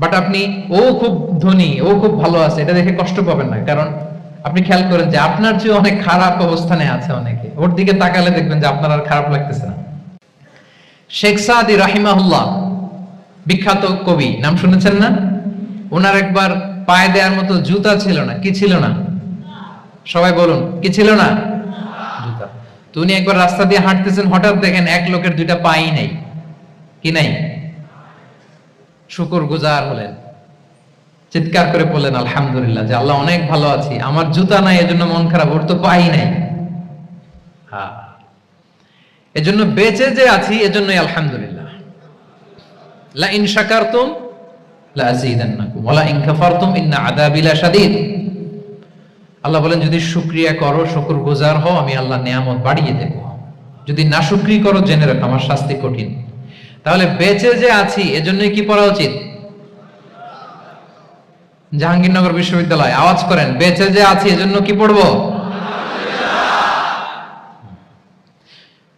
But আপনি ও খুব ধনী, ও খুব ভালো আছে এটা দেখে কষ্ট পাবেন না, কারণ আপনি খেয়াল করেন যে আপনার চেয়ে অনেক খারাপ অবস্থানে আছে অনেকে, ওর দিকে তাকালে দেখবেন যে আপনার আর খারাপ লাগতেছে না। শেখ সাদি রাহিমাহুল্লাহ বিখ্যাত কবি, নাম শুনেছেন না? ওনার একবার পায়ে দেওয়ার মতো জুতা ছিল না। কি ছিল না? সবাই বলুন, কি ছিল না? জুতা। তো উনি একবার রাস্তা দিয়ে হাঁটতেছেন, হঠাৎ দেখেন এক লোকের দুইটা পাই নাই। কি নাই? শুকর গুজার হলেন, চিৎকার করে বললেন আলহামদুলিল্লাহ, যে আল্লাহ অনেক ভালো আছি, আমার জুতা নাই এজন্য মন খারাপ, ওর তো পাই নাই। হ্যাঁ, এজন্য বেঁচে যে আছি এজন্যই আলহামদুলিল্লাহ। লা ইন শাকারতুম লা আযীদান্নাকুম ওয়া লা ইন কাফারতুম ইন্না আযাবি লাশাদীদ। আল্লাহ বলেন যদি শুকরিয়া করো, শুকরগুজার হও, আমি আল্লাহ নিয়ামত বাড়িয়ে দেব। যদি নাশুকরি করো জেনে রাখো আমার শাস্তি কঠিন। তাহলে বেঁচে যে আছি এজন্যই কি পড়া উচিত? জাহাঙ্গীরনগর বিশ্ববিদ্যালয় আওয়াজ করেন, বেঁচে যে আছি এজন্য কি পড়বো?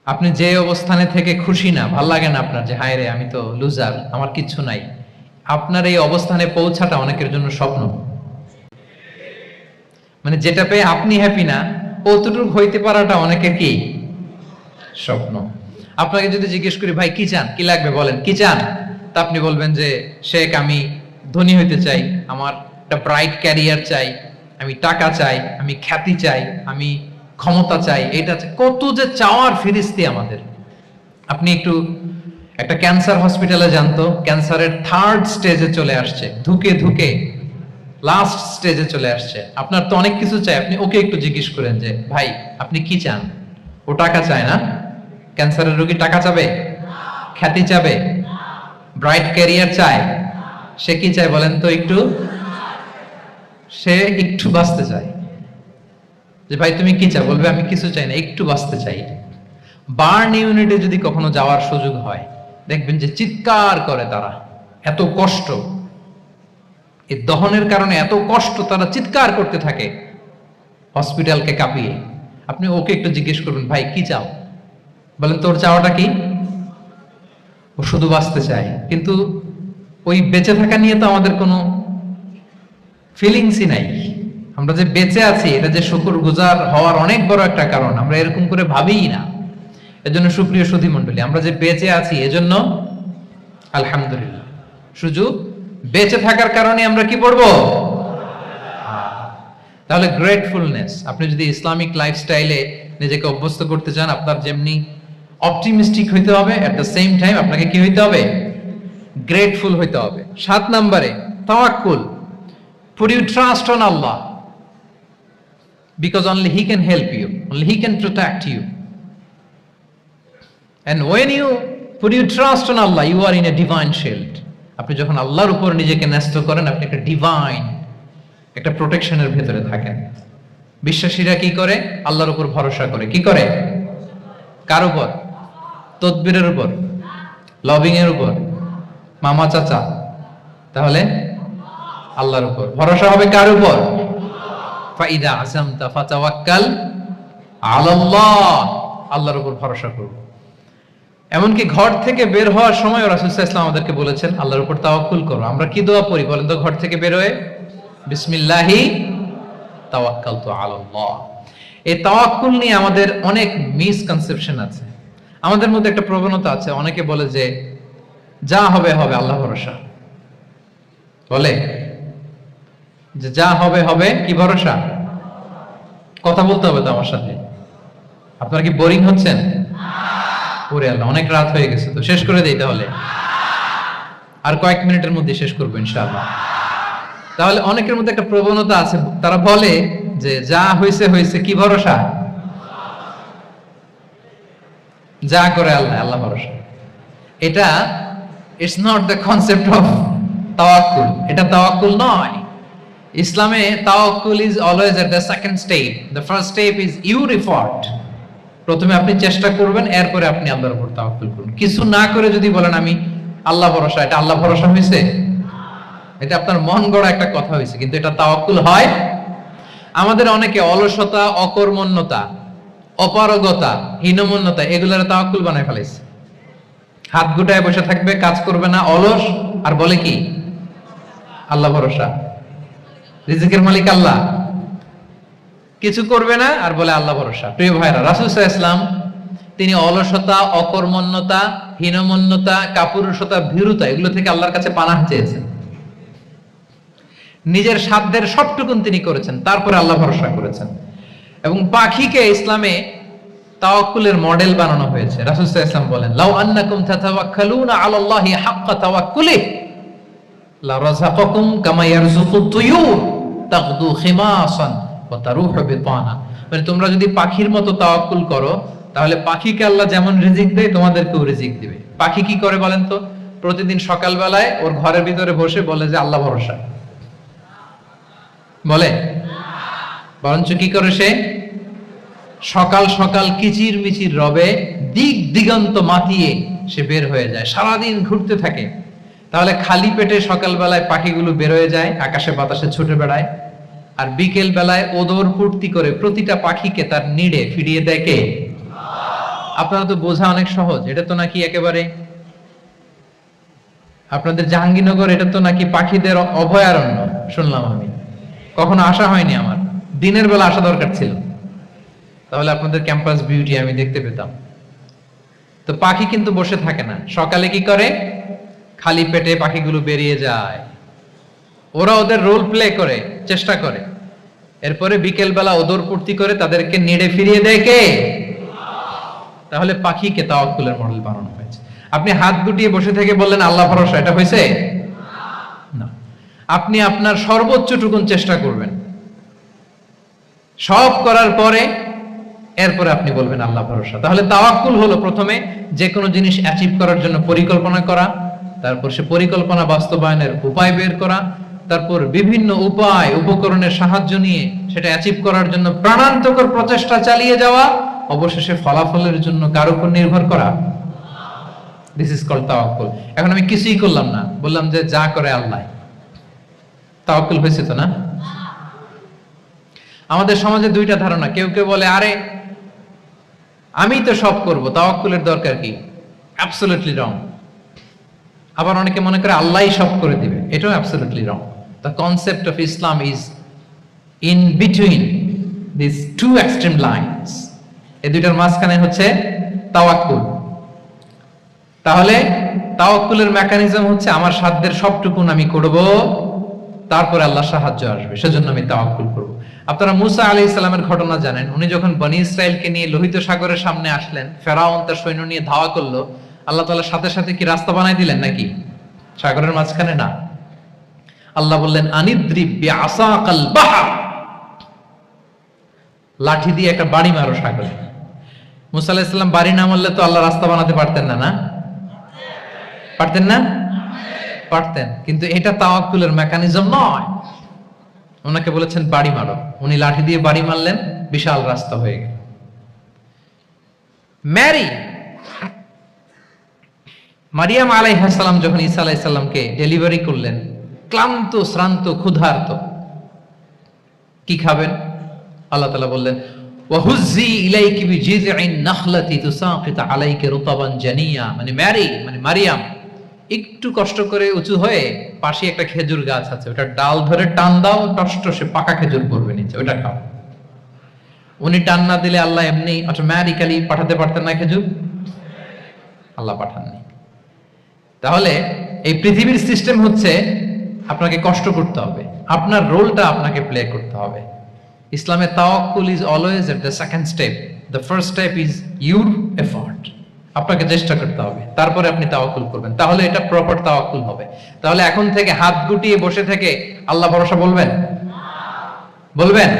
আপনি যে অবস্থানে থেকে খুশি না, ভাল লাগে না আপনার, যে হায় রে আমি তো লুজার, আমার কিচ্ছু নাই, আপনার এই অবস্থানে পৌঁছাটা অনেকের জন্য স্বপ্ন। মানে যেটা পেয়ে আপনি হ্যাপি না, অতটুকু হইতে পারাটা অনেকের কি স্বপ্ন। আপনাকে যদি জিজ্ঞেস করি ভাই কি চান, কি লাগবে বলেন, কি চান? তা আপনি বলবেন যে শেখ আমি ধনী হইতে চাই, আমার একটা ব্রাইট ক্যারিয়ার চাই, আমি টাকা চাই, আমি খ্যাতি চাই, আমি ক্ষমতা চাই, এটা চাই। কত যে চাওয়ার ফিরিস্তি আমাদের। আপনি একটু একটা ক্যান্সার হসপিটালে যান তো, ক্যান্সারের থার্ড স্টেজে চলে আসছে, ধুকে ধুকে লাস্ট স্টেজে চলে আসছে। আপনার তো অনেক কিছু চাই, আপনি ওকে একটু জিজ্ঞেস করেন যে ভাই আপনি কি চান? ও টাকা চায় না? ক্যান্সারের রোগী টাকা চাবে? খ্যাতি চাবে? ব্রাইট ক্যারিয়ার চায়? সে কি চায় বলেন তো একটু? সে একটু বাঁচতে চায়। যে ভাই তুমি কি চাও? বলবে আমি কিছু চাই না, একটু বাঁচতে চাই। বার্ন ইউনিটে যদি কখনো যাওয়ার সুযোগ হয়, দেখবেন যে চিৎকার করে তারা, এত কষ্ট, এই দহনের কারণে এত কষ্ট, তারা চিৎকার করতে থাকে হসপিটালকে কাঁপিয়ে। আপনি ওকে একটু জিজ্ঞেস করবেন ভাই কি চাও? বলেন তোর চাওয়াটা কি? ও শুধু বাঁচতে চায়। কিন্তু ওই বেঁচে থাকা নিয়ে তো আমাদের কোনো ফিলিংসই নাই। আমরা যে বেঁচে আছি এটা যে শুকরগুজার হওয়ার অনেক বড় একটা কারণ, আমরা এরকম করে ভাবিই না। এজন্য সুপ্রিয় সুধী মণ্ডলী, আমরা যে বেঁচে আছি এজন্য আলহামদুলিল্লাহ। শুধু বেঁচে থাকার কারণে আমরা কি পড়বো? তাহলে গ্রেটফুলনেস। আপনি যদি ইসলামিক লাইফস্টাইলে নিজেকে অভ্যস্ত করতে চান, আপনার যেমনি অপটিমিস্টিক হইতে হবে, এট দ্য সেম টাইম আপনাকে কি হইতে হবে? গ্রেটফুল হইতে হবে। 7 নম্বরে তাওয়াক্কুল। Put your trust on Allah, because only He can help you, only He can protect you. And when you put your trust on Allah, you are in a divine shield. আপনি যখন আল্লাহর উপর নিজেকে ন্যস্ত করেন, আপনি একটা ডিভাইন, একটা প্রোটেকশনের ভেতরে থাকেন। বিশ্বাসীরা কি করে? আল্লাহর উপর ভরসা করে। কি করে? কার উপর? তদবিরের উপর, লবিং এর উপর, মামা চাচা? তাহলে আল্লাহর উপর ভরসা হবে। কার উপর? ফাইদা আযামতা ফাতাওয়াক্কাল আলাল্লাহ। আল্লাহর উপর ভরসা করব। এমনকি ঘর থেকে বের হওয়ার সময় রাসূল সাল্লাল্লাহু আলাইহি ওয়াসাল্লাম আমাদেরকে বলেছেন আল্লাহর উপর তাওয়াক্কুল করো। আমরা কি দোয়া পড়ি বলেন তো ঘর থেকে বের হয়ে? বিসমিল্লাহি তাওয়াক্কালতু আলাল্লাহ। এই তাওয়াক্কুল নিয়ে আমাদের অনেক মিসকনসেপশন আছে। আমাদের মধ্যে একটা প্রবণতা আছে, অনেকে বলে যে যা হবে হবে, আল্লাহ ভরসা। বলে যে যা হবে হবে, কি ভরসা? কথা বলতে হবে তো আমার সাথে। আপনারা কি বোরিং হচ্ছেন? ওরে আল্লাহ, অনেক রাত হয়ে গেছে, তো শেষ করে দেই তাহলে। আর কয়েক মিনিটের মধ্যে শেষ করবো ইনশাআল্লাহ। তাহলে অনেকের মধ্যে একটা প্রবণতা আছে, তারা বলে যে যা হয়েছে হয়েছে, কি ভরসা? যা করে আল্লাহ, আল্লাহ ভরসা। এটা it's not the concept of তাওয়াক্কুল। এটা তাওয়াক্কুল নয়। ইসলামে তাওয়াক্কুল is always at the second step. The first step is your effort. প্রথমে আপনি চেষ্টা করবেন, এরপরে আপনি আল্লাহর উপর তাওয়াক্কুল করুন। কিছু না করে যদি বলেন আমি আল্লাহ ভরসা, এটা আল্লাহ ভরসা হয়েছে? এটা আপনার মন গড়া একটা কথা হয়েছে, কিন্তু এটা তাওয়াক্কুল হয়? আমাদের অনেকে অলসতা, অকর্মণ্যতা, অপারগতা, হীনমন্যতা এগুলোর তাওয়াক্কুল বানায় ফেলেছে। হাত গুটায় বসে থাকবে, কাজ করবে না, অলস, আর বলে কি আল্লাহ ভরসা, রিজিকের মালিক আল্লাহ, কিছু করবে না আর বলে আল্লাহ ভরসা। প্রিয় ভাইরা, রাসূল সাল্লাল্লাহু আলাইহি ওয়াসাল্লাম তিনি অলসতা, অকর্মণ্যতা, হীনমন্যতা, কাপুরুষতা, ভীরুতা এগুলো থেকে আল্লাহর কাছে পানাহ চেয়েছেন। নিজের সাধ্যের সবটুকুন তিনি করেছেন, তারপরে আল্লাহ ভরসা করেছেন। এবং পাখিকে ইসলামে তাওয়াক্কুলের মডেল বানানো হয়েছে। রাসূল সাল্লাল্লাহু আলাইহি ওয়াসাল্লাম বলেন, লাউ আন্নাকুম তাতাওয়াক্কালুনা আলাল্লাহি হাক্কা তাওয়াক্কুলিহি লা রাযাকাকুম কামা ইয়ারযুকুত তুয়ুর তাগদু খিমাসান ওয়া তারুহু বিতানা। মানে তোমরা যদি পাখির মতো তাওয়াক্কুল করো, তাহলে পাখিকে আল্লাহ যেমন রিজিক দেয় তোমাদেরকেও রিজিক দিবে। পাখি কি করে বলেন তো? প্রতিদিন সকালবেলায় ওর ঘরের ভিতরে বসে বলে যে আল্লাহ ভরসা, বলে বরঞ্চ কি করে সে সকাল সকাল কিচির মিচির রবে দিক দিগন্ত মাতিয়ে সে বের হয়ে যায়, সারাদিন ঘুরতে থাকে। তাহলে খালি পেটে সকালবেলায় পাখিগুলো বের হয়ে যায়, আকাশে বাতাসে ছুটে বেড়ায়, আর বিকেল বেলায় ওদর পূর্তি করে প্রতিটা পাখিকে তার নিড়ে ফিরিয়ে দেয় কে? আপনারা তো বোঝা অনেক সহজ। এটা তো নাকি একেবারে আপনাদের জাহাঙ্গীরনগর, এটা তো নাকি পাখিদের অভয়ারণ্য শুনলাম আমি, কখনো আসা হয়নি আমার, দিনের বেলা আসা দরকার ছিল, তাহলে আপনাদের ক্যাম্পাস বিউটি আমি দেখতে পেতাম। তো পাখি কিন্তু বসে থাকে না, সকালে কি করে? খালি পেটে পাখিগুলো বেরিয়ে যায়, ওরা ওদের রোল প্লে করে, চেষ্টা করে, এরপরে বিকেল বেলা ওদর পূর্তি করে তাদেরকে নেড়ে ফিরিয়ে দেয় কে? তাহলে পাখিকে তাওয়াক্কুলের মডেল বানানো হয়েছে। আপনি হাত গুটিয়ে বসে থেকে বললেন আল্লাহ ভরসা, এটা হয়েছে না। আপনি আপনার সর্বোচ্চটুকুন চেষ্টা করবেন, সব করার পরে এরপরে আপনি বলবেন আল্লাহ ভরসা। তাহলে তাওয়াক্কুল হলো প্রথমে যে কোনো জিনিস অ্যাচিভ করার জন্য পরিকল্পনা করা, তারপর সে পরিকল্পনা বাস্তবায়নের উপায় বের করা, তারপর বিভিন্ন উপায় উপকরণের সাহায্য নিয়ে সেটা অ্যাচিভ করার জন্য প্রাণান্তকর প্রচেষ্টা চালিয়ে যাওয়া, অবশেষে ফলাফলের জন্য কার উপর নির্ভর করা। দিস ইজ কল্ড তাওয়াক্কুল। এখন আমি কিছুই করলাম না, বললাম যে যা করে আল্লাহ, তাওয়াক্কুল হয়েছে তো না? আমাদের সমাজে দুইটা ধারণা, কেউ কেউ বলে আরে আমি তো সব করব, তাওয়াক্কুলের দরকার কি? Absolutely wrong. আবার অনেকে মনে করে আল্লাহই সব করে দিবে, এটাও absolutely wrong. The concept of Islam is in between this two extreme lines. এই দুইটার মাঝখানে হচ্ছে তাওয়াক্কুল। তাহলে তাওয়াক্কুলের মেকানিজম হচ্ছে আমার সাধ্যের সবটুকুন আমি করব, তারপরে আল্লাহ সাহায্য আসবে, সেজন্য আমি তাওয়াক্কুল করব। আপনারা মুসা আলাইহিস সালামের ঘটনা জানেন। উনি যখন বনি ইসরাইলকে নিয়ে লোহিত সাগরের সামনে আসলেন, ফেরাউন তার সৈন্য নিয়ে ধাওয়া করলো, আল্লাহ তাআলা সাথে সাথে কি রাস্তা বানাই দিলেন নাকি? সাগরের মাঝখানে না। আল্লাহ বললেন আনিদ্রিব বিআসাকাল বাহর, লাঠি দিয়ে একটা বাড়ি মারো সাগরে। মুসা আলাইহিস সালাম বাড়ি না মারলে তো আল্লাহ রাস্তা বানাতে পারতেন না, না পারতেন না? পারতেন, কিন্তু এটা তাওয়াক্কুলের মেকানিজম নয়। ওনাকে বলেছেন বাড়ি মারো, উনি লাঠি দিয়ে বাড়ি মারলেন, বিশাল রাস্তা হয়ে গেল। মারিয়াম আলাইহিস সালাম যখন ঈসা আলাইহিস সালামকে ডেলিভারি করলেন, ক্লান্ত শ্রান্ত ক্ষুধার্ত, কি খাবেন? আল্লাহ তাআলা বললেন ওয়াহুজ্জি ইলাইকি বিজিযইন নাখলাতি তুসাকিত আলাইকা রুতাবান জানিয়া। মানে মারিয়াম একটু কষ্ট করে উঁচু হয়ে পাশে একটা খেজুর গাছ আছে, ওটা ডাল ধরে টান দাও, কষ্ট সে পাকা খেজুর পড়বে নিচে, ওটা খাও। উনি টান না দিলে আল্লাহ এমনি অটোমেটিক্যালি পাঠাতে পারতেন না খেজুর? আল্লাহ পাঠাননি। তাহলে এই পৃথিবীর সিস্টেম হচ্ছে আপনাকে কষ্ট করতে হবে, আপনার রোলটা আপনাকে প্লে করতে হবে। ইসলামে তাওয়াক্কুল is always at the second step, the first step is your effort. আপনাকে চেষ্টা করতে হবে, তারপরে আপনি তাওয়াক্কুল করবেন, তাহলে এটা প্রপার তাওয়াক্কুল হবে। তাহলে এখন থেকে হাত গুটিয়ে বসে থেকে আল্লাহ ভরসা বলবেন? বলবেন?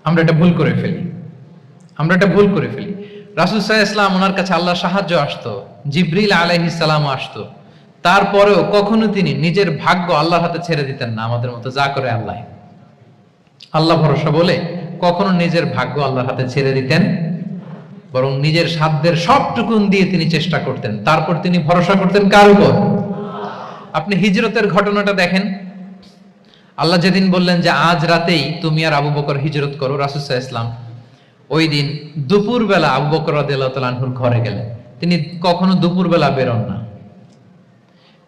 আমরা এটা ভুল করে ফেলি, রাসূল সাল্লাল্লাহু আলাইহি ওয়াসাল্লাম, ওনার কাছে আল্লাহর সাহায্য আসতো, জিবরিল আলাইহিস সালাম আসতো, তারপরেও কখনো তিনি নিজের ভাগ্য আল্লাহর হাতে ছেড়ে দিতেন না। আমাদের মতো যা করে আল্লাহ ভরসা বলে কখনো নিজের ভাগ্য আল্লাহর হাতে ছেড়ে দিতেন, বরং নিজের সাধ্যের সবটুকুন দিয়ে তিনি চেষ্টা করতেন, তারপর তিনি ভরসা করতেন কার উপর? আপনি হিজরতের ঘটনাটা দেখেন। আল্লাহ যেদিন বললেন যে আজ রাতেই তুমি আর আবু বকর হিজরত করো, রাসূল সাল্লাল্লাহু আলাইহি ওয়াসাল্লাম ওই দিন দুপুর বেলা আবু বকর রাদিয়াল্লাহু তাআলা আনহুর ঘরে গেলেন। তিনি কখনো দুপুর বেলা বেরোন না,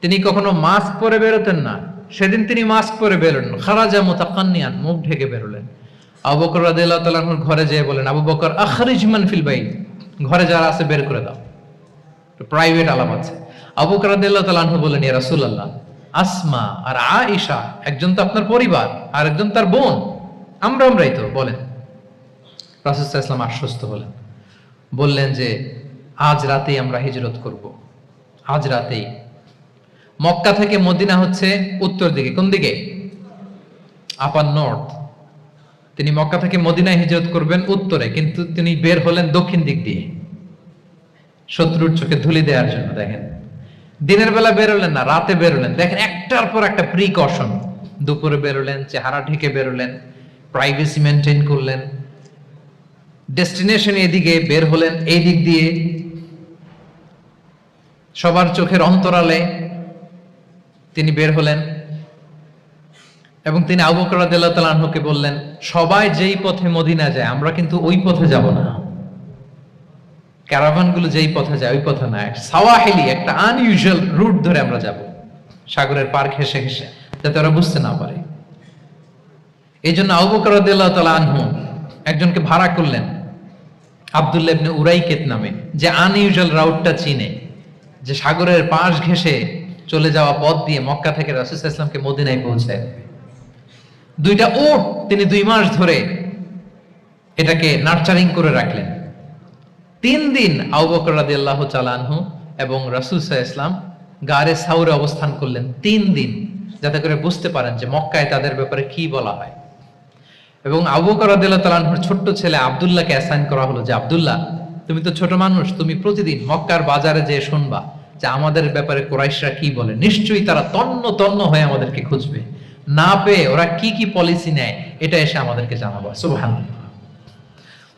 তিনি কখনো মাস্ক পরে বেরোতেন না, সেদিন তিনি মাস্ক পরে বেরোলেন, খারাজা মুতাকান্নিয়ান, মুখ ঢেকে বেরোলেন। আবু বকর রাদিয়াল্লাহু তাআলা আনহুর ঘরে যেয়ে বলেন, আবু বকর আখরিজ মান ফিল বাইত, ঘরে যারা আছে বের করে দাও, প্রাইভেট আলাপ আছে। আবু বকর রাদিয়াল্লাহু তাআলা আনহু বলেন, ইয়া রাসূলুল্লাহ, আসমা আর আয়েশা একজন তো আপনার পরিবার আর একজন তার বোন, আমরাই তো, বলেন। রাসূল সাল্লাল্লাহু আলাইহি ওয়াসাল্লাম আশ্বস্ত হলেন, বললেন যে আজ রাতেই আমরা হিজরত করব, আজ রাতেই। মক্কা থেকে মদিনা হচ্ছে উত্তর দিকে, কোন দিকে? আপার নর্থ। তিনি মক্কা থেকে মদিনায় হিজরত করবেন উত্তরে, কিন্তু তিনি বের হলেন দক্ষিণ দিক দিয়ে, শত্রুর চোখে ধুলি দেওয়ার জন্য। দেখেন, দিনের বেলা বেরোলেন না, রাতে বেরোলেন। দেখেন, একটার পর একটা প্রিকশন। দুপুরে বেরোলেন, চেহারা ঢেকে বেরোলেন, প্রাইভেসি মেনটেন করলেন। ডেস্টিনেশন এদিকে, বের হলেন এই দিক দিয়ে, সবার চোখের অন্তরালে তিনি বের হলেন। এবং তিনি আবু বকর রাদিয়াল্লাহু তাআলা আনহুকে বললেন, সবাই যেই পথে মদিনা যায় আমরা কিন্তু ওই পথে যাব না, ক্যারাভান গুলো যেই পথে যায় ওই পথে না, সাওয়াহিলি একটা আনইউজুয়াল রুট ধরে আমরা যাব, সাগরের পার ঘেঁষে ঘেঁষে, যাতে ওরা বুঝতে না পারে। এই জন্য আবু বকর রাদিয়াল্লাহু তাআলা আনহু একজনকে ভাড়া করলেন, আব্দুল্লাহ ইবনে উরাইকেত নামে, যে আনইউজুয়াল রাউটটা চিনে, যে সাগরের পাশ ঘেঁষে চলে যাওয়া পথ দিয়ে মক্কা থেকে রাসূল সাল্লাল্লাহু আলাইহি ওয়াসাল্লামকে মদিনায় পৌঁছায়। দুইটা উট তিনি 2 মাস ধরে এটাকে নার্চারিং করে রাখলেন। 3 দিন আবু বকর রাদিয়াল্লাহু তাআলা আনহু এবং রাসূল সাল্লাল্লাহু আলাইহি ওয়াসাল্লাম গারে সাউরে অবস্থান করলেন 3 দিন, যাতে করে বুঝতে পারেন যে মক্কায় তাদের ব্যাপারে কি বলা হয়। এবং আবু বকর রাদিয়াল্লাহু তাআলা আনহুর ছোট্ট ছেলে আব্দুল্লাহকে অ্যাসাইন করা হলো যে, আব্দুল্লাহ, তুমি তো ছোট মানুষ, তুমি প্রতিদিন মক্কার বাজারে যেয়ে শুনবা যে আমাদের ব্যাপারে কুরাইশরা কি বলে। নিশ্চয়ই তারা তন্ন তন্ন হয়ে আমাদেরকে খুঁজবে, না পেয়ে ওরা কি কি পলিসি নেয় এটা এসে আমাদেরকে জানাবো। সুবহানাল্লাহ।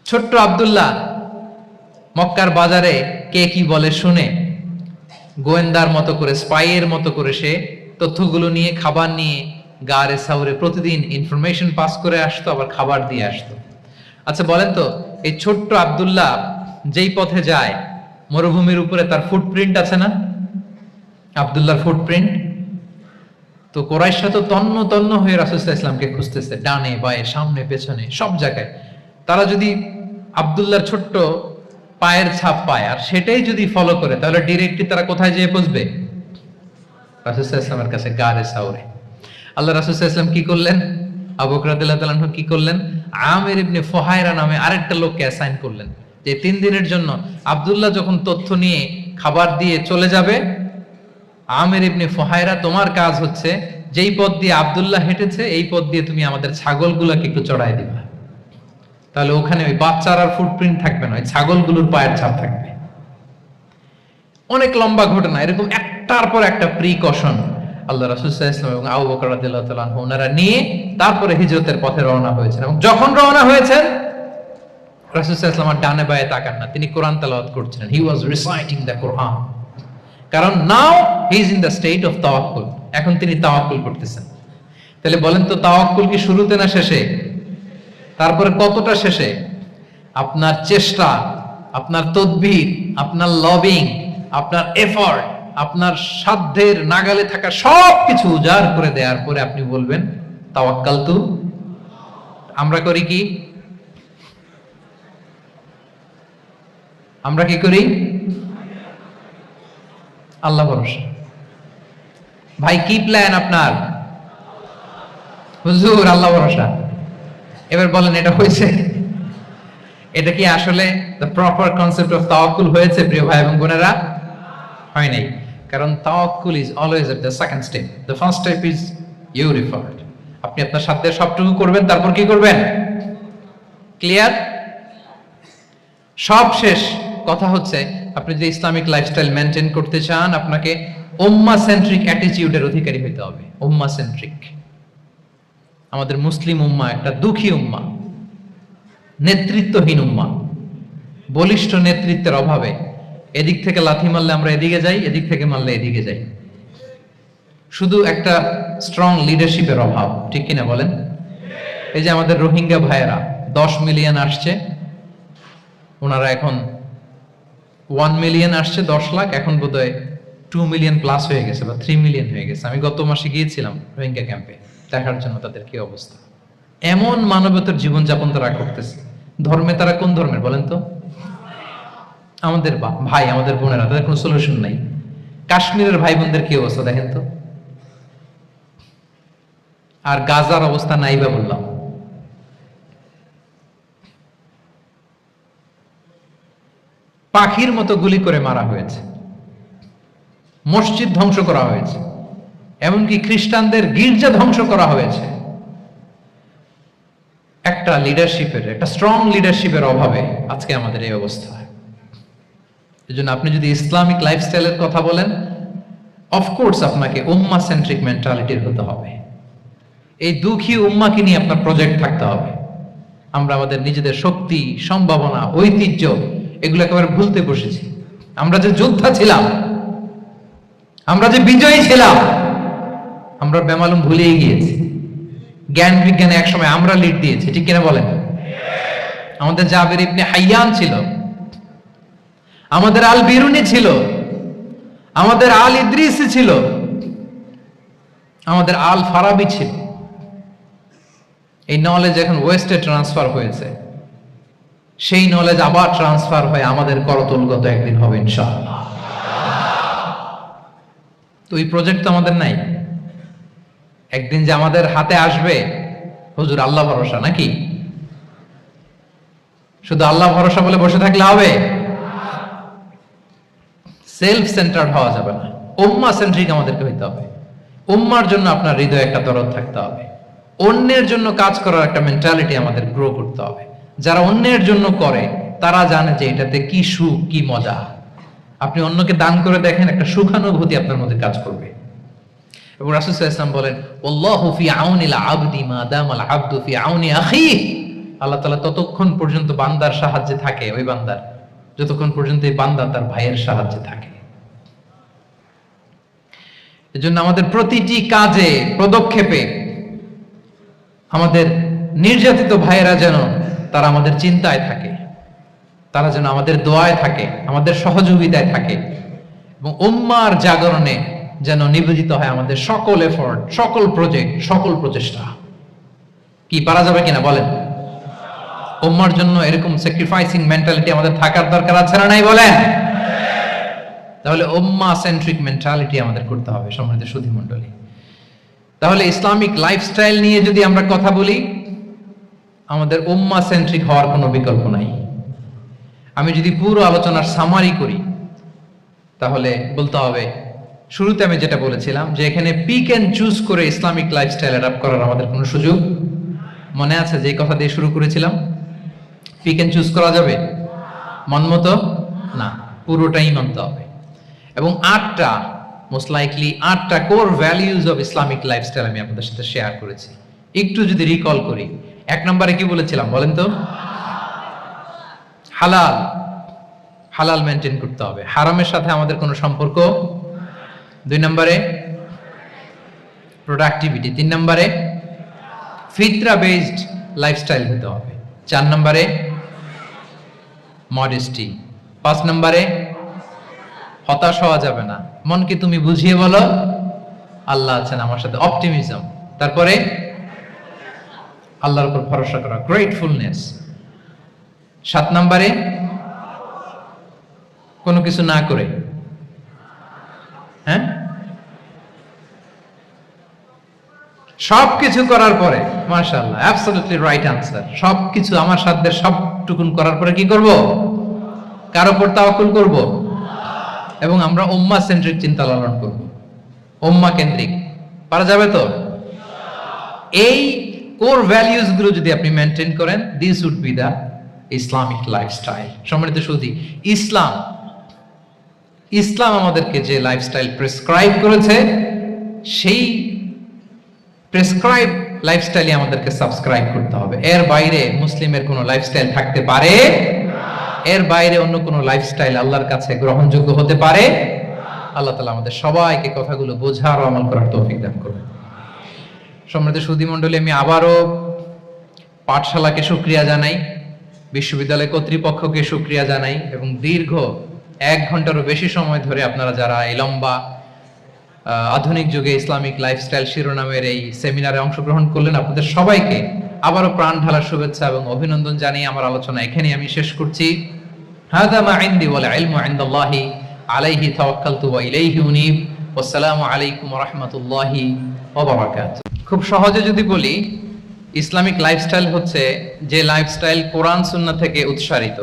ছোট্ট আব্দুল্লাহ মক্কার বাজারে কে কি বলে শুনে, গোয়েন্দার মতো করে, স্পাইয়ের মতো করে সে তথ্যগুলো নিয়ে, খাবার নিয়ে গারে সাউরে প্রতিদিন ইনফরমেশন পাস করে আসতো, আবার খাবার দিয়ে আসতো। আচ্ছা বলেন তো, এই ছোট্ট আব্দুল্লাহ যেই পথে যায়, মরুভূমির উপরে তার ফুটপ্রিন্ট আছে না? আব্দুল্লাহর ফুটপ্রিন্ট। তো কুরাইশরা তো তন্ন তন্ন হয়ে রাসূল সাল্লাল্লাহু আলাইহি ওয়াসাল্লামকে খুঁজতেছে, ডানে বায়ে সামনে পেছনে সব জায়গায়। তারা যদি আব্দুল্লাহর ছোট্ট পায়ের ছাপ পায় আর সেটাই যদি ফলো করে, তাহলে ডিরেক্টলি তারা কোথায় যেয়ে পৌঁছবে? রাসূল সাল্লাল্লাহু আলাইহি ওয়াসাল্লামের কাছে, গারে সাউরে। আল্লাহ রাসূল সাল্লাল্লাহু আলাইহি ওয়াসাল্লাম কি করলেন? আবু বকর রাদিয়াল্লাহু তাআলা আনহু কি করলেন? আমির ইবনে ফুহায়রা নামে আরেকটা লোককে অ্যাসাইন করলেন, যে 3 দিনের জন্য আব্দুল্লাহ যখন তথ্য নিয়ে খাবার দিয়ে চলে যাবে, আমির ইবনে ফুহায়রা, তোমার কাজ হচ্ছে যেই পথ দিয়ে আব্দুল্লাহ হেঁটেছে এই পথ দিয়ে তুমি আমাদের ছাগলগুলোকে একটু চড়াই দিবা। তাহলে ওখানে ওই বাচ্চার ফুটপ্রিন্ট থাকবে না, ওই ছাগলগুলোর পায়ের ছাপ থাকবে। অনেক লম্বা ঘটনা, এরকম একটার পর একটা প্রিকশন আল্লাহ রাসূল সাল্লাল্লাহু আলাইহি ওয়াসাল্লাম এবং আবু বকর রাদিয়াল্লাহু তাআলা আনহু ওনারা নিয়ে তারপরে হিজরতের পথে রওনা হয়েছেন। এবং যখন রওনা হয়েছেন, রাসূল সাল্লাল্লাহু আলাইহি ওয়াসাল্লাম ডানে বায়ে তাকান না, তিনি কোরআন তেলাওয়াত করছিলেন। হি ওয়াজ রিসাইটিং দ্য কোরআন, কারণ now he is in the state of তাওয়াক্কুল, এখন তিনি তাওয়াক্কুল করতেছেন। তাহলে বলেন তো, তাওয়াক্কুল কি শুরুতে না শেষে? তারপরে কতটা শেষে? আপনার চেষ্টা, আপনার তদবির, আপনার লবিং, আপনার এফর্ট, আপনার সাধ্যের নাগালে থাকা সবকিছু উজাড় করে দেওয়ার পরে আপনি বলবেন তাওয়াক্কালতু। আমরা করি কি? আমরা কি করি? আল্লাহ ভরসা। ভাই কি প্ল্যান আপনার? হুজুর আল্লাহ ভরসা। এবার বলেন, এটা হয়েছে? এটা কি আসলে দ্য প্রপার কনসেপ্ট অফ তাওয়াক্কুল হয়েছে প্রিয় ভাই এবং বোনেরা? হয় নাই। কারণ তাওয়াক্কুল is always at the second step, the first step is your effort. আপনি আপনার সাধ্যের সবটুকু করবেন, তারপর কি করবেন? ক্লিয়ার? সব শেষ। কথা হচ্ছে, আপনি যদি ইসলামিক লাইফস্টাইল মেনটেন করতে চান, আপনাকে উম্মাহ সেন্ট্রিক অ্যাটিটিউডের অধিকারী হতে হবে। উম্মাহ সেন্ট্রিক। আমাদের মুসলিম উম্মাহ একটা দুঃখী উম্মাহ, নেতৃত্বহীন উম্মাহ, বলিষ্ঠ নেতৃত্বের অভাবে এদিক থেকে লাথি মারলে আমরা এদিকে যাই, এদিক থেকে মারলে এদিকে যাই। শুধু একটা স্ট্রং লিডারশিপের অভাব, ঠিক কিনা বলেন? এই যে আমাদের রোহিঙ্গা ভাইয়েরা 10 মিলিয়ন আসছে, ওনারা এখন 1 মিলিয়ন আসছে, 10 লাখ, এখন বোধহয় 2 মিলিয়ন প্লাস হয়ে গেছে বা 3 মিলিয়ন হয়ে গেছে। আমি গত মাসে গিয়েছিলাম রোহিঙ্গা ক্যাম্পে দেখার জন্য তাদের কি অবস্থা। এমন মানবতার জীবনযাপন তারা করতেছে। ধর্মে তারা কোন ধর্মের বলেন তো? আমাদের ভাই, আমাদের বোনেরা, তাদের কোনো সলিউশন নাই। কাশ্মীরের ভাই বোনদের কি অবস্থা দেখেন তো। আর গাজার অবস্থা নাই বা বললাম। পাখির মতো গুলি করে মারা হয়েছে, মসজিদ ধ্বংস করা হয়েছে, এমনকি খ্রিস্টানদের গির্জা ধ্বংস করা হয়েছে। একটা লিডারশিপের, একটা স্ট্রং লিডারশিপের অভাবে আজকে আমাদের এই অবস্থা। এজন্য আপনি যদি ইসলামিক লাইফস্টাইলের কথা বলেন, অফকোর্স আপনাকে উম্মাহ সেন্ট্রিক মেন্টালিটির হতে হবে। এই দুঃখী উম্মাকে নিয়ে আপনার প্রজেক্ট থাকতে হবে। আমরা আমাদের নিজেদের শক্তি, সম্ভাবনা, ঐতিহ্য এগুলো একেবারে ভুলতে বসেছি। আমরা যে যোদ্ধা ছিলাম, আমরা যে বিজয়ী ছিলাম, আমরা বেমালুম ভুলেই গিয়েছি। জ্ঞান বিজ্ঞানে একসময় আমরা লিড দিয়েছি, ঠিক কিনা বলেন? আমাদের জাবের ইবনে হাইয়ান ছিল, আমাদের আল বিরুনি ছিল, আমাদের আল ইদ্রিসি ছিল, আমাদের আল ফারাবি ছিল। এই নলেজ এখন ওয়েস্টে ট্রান্সফার হয়েছে, সেই নলেজ আবার ট্রান্সফার হয়ে আমাদের করতলগত একদিন হবে ইনশাআল্লাহ। তো এই প্রজেক্ট তো আমাদের নাই। একদিন যে আমাদের হাতে আসবে, হুজুর আল্লাহ ভরসা নাকি? শুধু আল্লাহ ভরসা বলে বসে থাকলে হবে? সেলফ সেন্টার্ড হওয়া যাবে না, উম্মাহ সেন্ট্রিক আমাদেরকে হইতে হবে। উম্মার জন্য আপনার হৃদয়ে একটা দরদ থাকতে হবে। অন্যের জন্য কাজ করার একটা মেন্টালিটি আমাদের গ্রো করতে হবে। যারা অন্যের জন্য করে তারা জানে যে এটাতে কি সুখ, কি মজা। আপনি অন্যকে দান করে দেখেন, একটা সুখানুভূতি আপনার মধ্যে কাজ করবে। এবং রাসূল সাল্লাল্লাহু আলাইহি ওয়াসাল্লাম বলেন, আল্লাহু ফি আউনিল আবদি মা দামাল আবদু ফি আউনি আখিহি। আল্লাহ তাআলা ততক্ষণ পর্যন্ত বান্দার সাহায্যে থাকে, ওই বান্দার, যতক্ষণ পর্যন্ত এই বান্দা তার ভাইয়ের সাহায্যে থাকে। এজন্য আমাদের প্রতিটি কাজে, পদক্ষেপে আমাদের নির্যাতিত ভাইয়েরা যেন তারা আমাদের চিন্তায় থাকে, তারা যেন আমাদের দোয়ায় থাকে, আমাদের সহযোগিতায় থাকে, এবং উম্মার জাগরণে যেন নিবেদিত হয় আমাদের সকল এফোর্ট, সকল প্রজেক্ট, সকল প্রচেষ্টা। কি পারা যাবে কিনা বলেন? উম্মার জন্য এরকম স্যাক্রিফাইসিং মেন্টালিটি আমাদের থাকার দরকার আছে না নাই বলেন? তাহলে উম্মাহ সেন্ট্রিক মেন্টালিটি আমাদের করতে হবে সম্মানিত সুধী মণ্ডলী। তাহলে ইসলামিক লাইফস্টাইল নিয়ে যদি আমরা কথা বলি, আমাদের উম্মাহ সেন্ট্রিক হওয়ার কোনো বিকল্প নাই। আমি যদি পুরো আলোচনার সামারি করি, তাহলে বলতে হবে, শুরুতে আমি যেটা বলেছিলাম যে এখানে পিক এন্ড চুজ করে ইসলামিক লাইফস্টাইল অ্যাডাপ্ট করার আমাদের কোনো সুযোগ মনে আছে? যে কথা দিয়ে শুরু করেছিলাম, পিক এন্ড চুজ করা যাবে মন মতো না, পুরোটাই মানতে হবে। এবং 8টা, মোস্ট লাইকলি 8টা core values of Islamic lifestyle আমি আপনাদের সাথে শেয়ার করেছি। একটু যদি রিকল করি, 1 নম্বরে কি বলেছিলাম বলেন তো? হালাল, হালাল মেনটেন করতে হবে, হারামের সাথে আমাদের কোনো সম্পর্ক। 2 নম্বরে প্রোডাক্টিভিটি। 3 নম্বরে ফিতরা বেসড লাইফস্টাইল হতে হবে। 4 নম্বরে মডেস্টি। 5 নম্বরে হতাশ হওয়া যাবে না, মনকে তুমি বুঝিয়ে বলো আল্লাহ আছেন আমার সাথে, অপটিমিজম। তারপরে আল্লাহর উপর ভরসা করা, গ্রেটফুলনেস। 7 নম্বরে কোনো কিছু না করে, হ্যাঁ, সবকিছু করার পরে, মাশাআল্লাহ, অ্যাবসলিউটলি রাইট আনসার। সবকিছু আমার সাধ্যের সবটুকুন করার পরে কি করব? কার উপর তাওয়াক্কুল করব, এবং আমরা উম্মাহ সেন্ট্রিক চিন্তা লালন করব, উম্মাহ কেন্দ্রিক। পারা যাবে তো? এই কোর ভ্যালিউজ গুলো যদি আপনি মেনটেন করেন, this would be the Islamic lifestyle. সম্মানিত সুধী, ইসলাম আমাদেরকে যে লাইফস্টাইল প্রেসক্রাইব করেছে, সেই প্রেসক্রাইব লাইফস্টাইলে আমাদেরকে সাবস্ক্রাইব করতে হবে। এর বাইরে মুসলিমের কোনো লাইফস্টাইল থাকতে পারে? এর বাইরে অন্য কোনো লাইফস্টাইল আল্লাহর কাছে গ্রহণযোগ্য হতে পারে? আল্লাহ তাআলা আমাদের সবাইকে কথাগুলো বোঝার ও আমল করার তৌফিক দান করুন। সম্মানিত সুধী মণ্ডলী, আমি আবারও পাঠশালাকে শুকরিয়া জানাই, বিশ্ববিদ্যালয় কর্তৃপক্ষকে শুকরিয়া জানাই, এবং দীর্ঘ 1 ঘন্টারও বেশি সময় ধরে আপনারা যারা এই লম্বা আধুনিক যুগে ইসলামিক লাইফস্টাইল শিরোনামের এই সেমিনারে অংশগ্রহণ করলেন, আপনাদের সবাইকে আবারও প্রাণ ঢালা শুভেচ্ছা এবং অভিনন্দন জানিয়ে আমার আলোচনা এখানে আমি শেষ করছি। হাদা মা ইনদি ওয়াল ইলমু ইনদাল্লাহি আলাইহি তাওয়াক্কালতু ওয়া ইলাইহি উনীব। আসসালামু আলাইকুম ওয়া রাহমাতুল্লাহি ওয়া বারাকাতুহু। খুব সহজে যদি বলি, ইসলামিক লাইফস্টাইল হচ্ছে যে লাইফস্টাইল কোরআন সুন্নাহ থেকে উৎসারিত,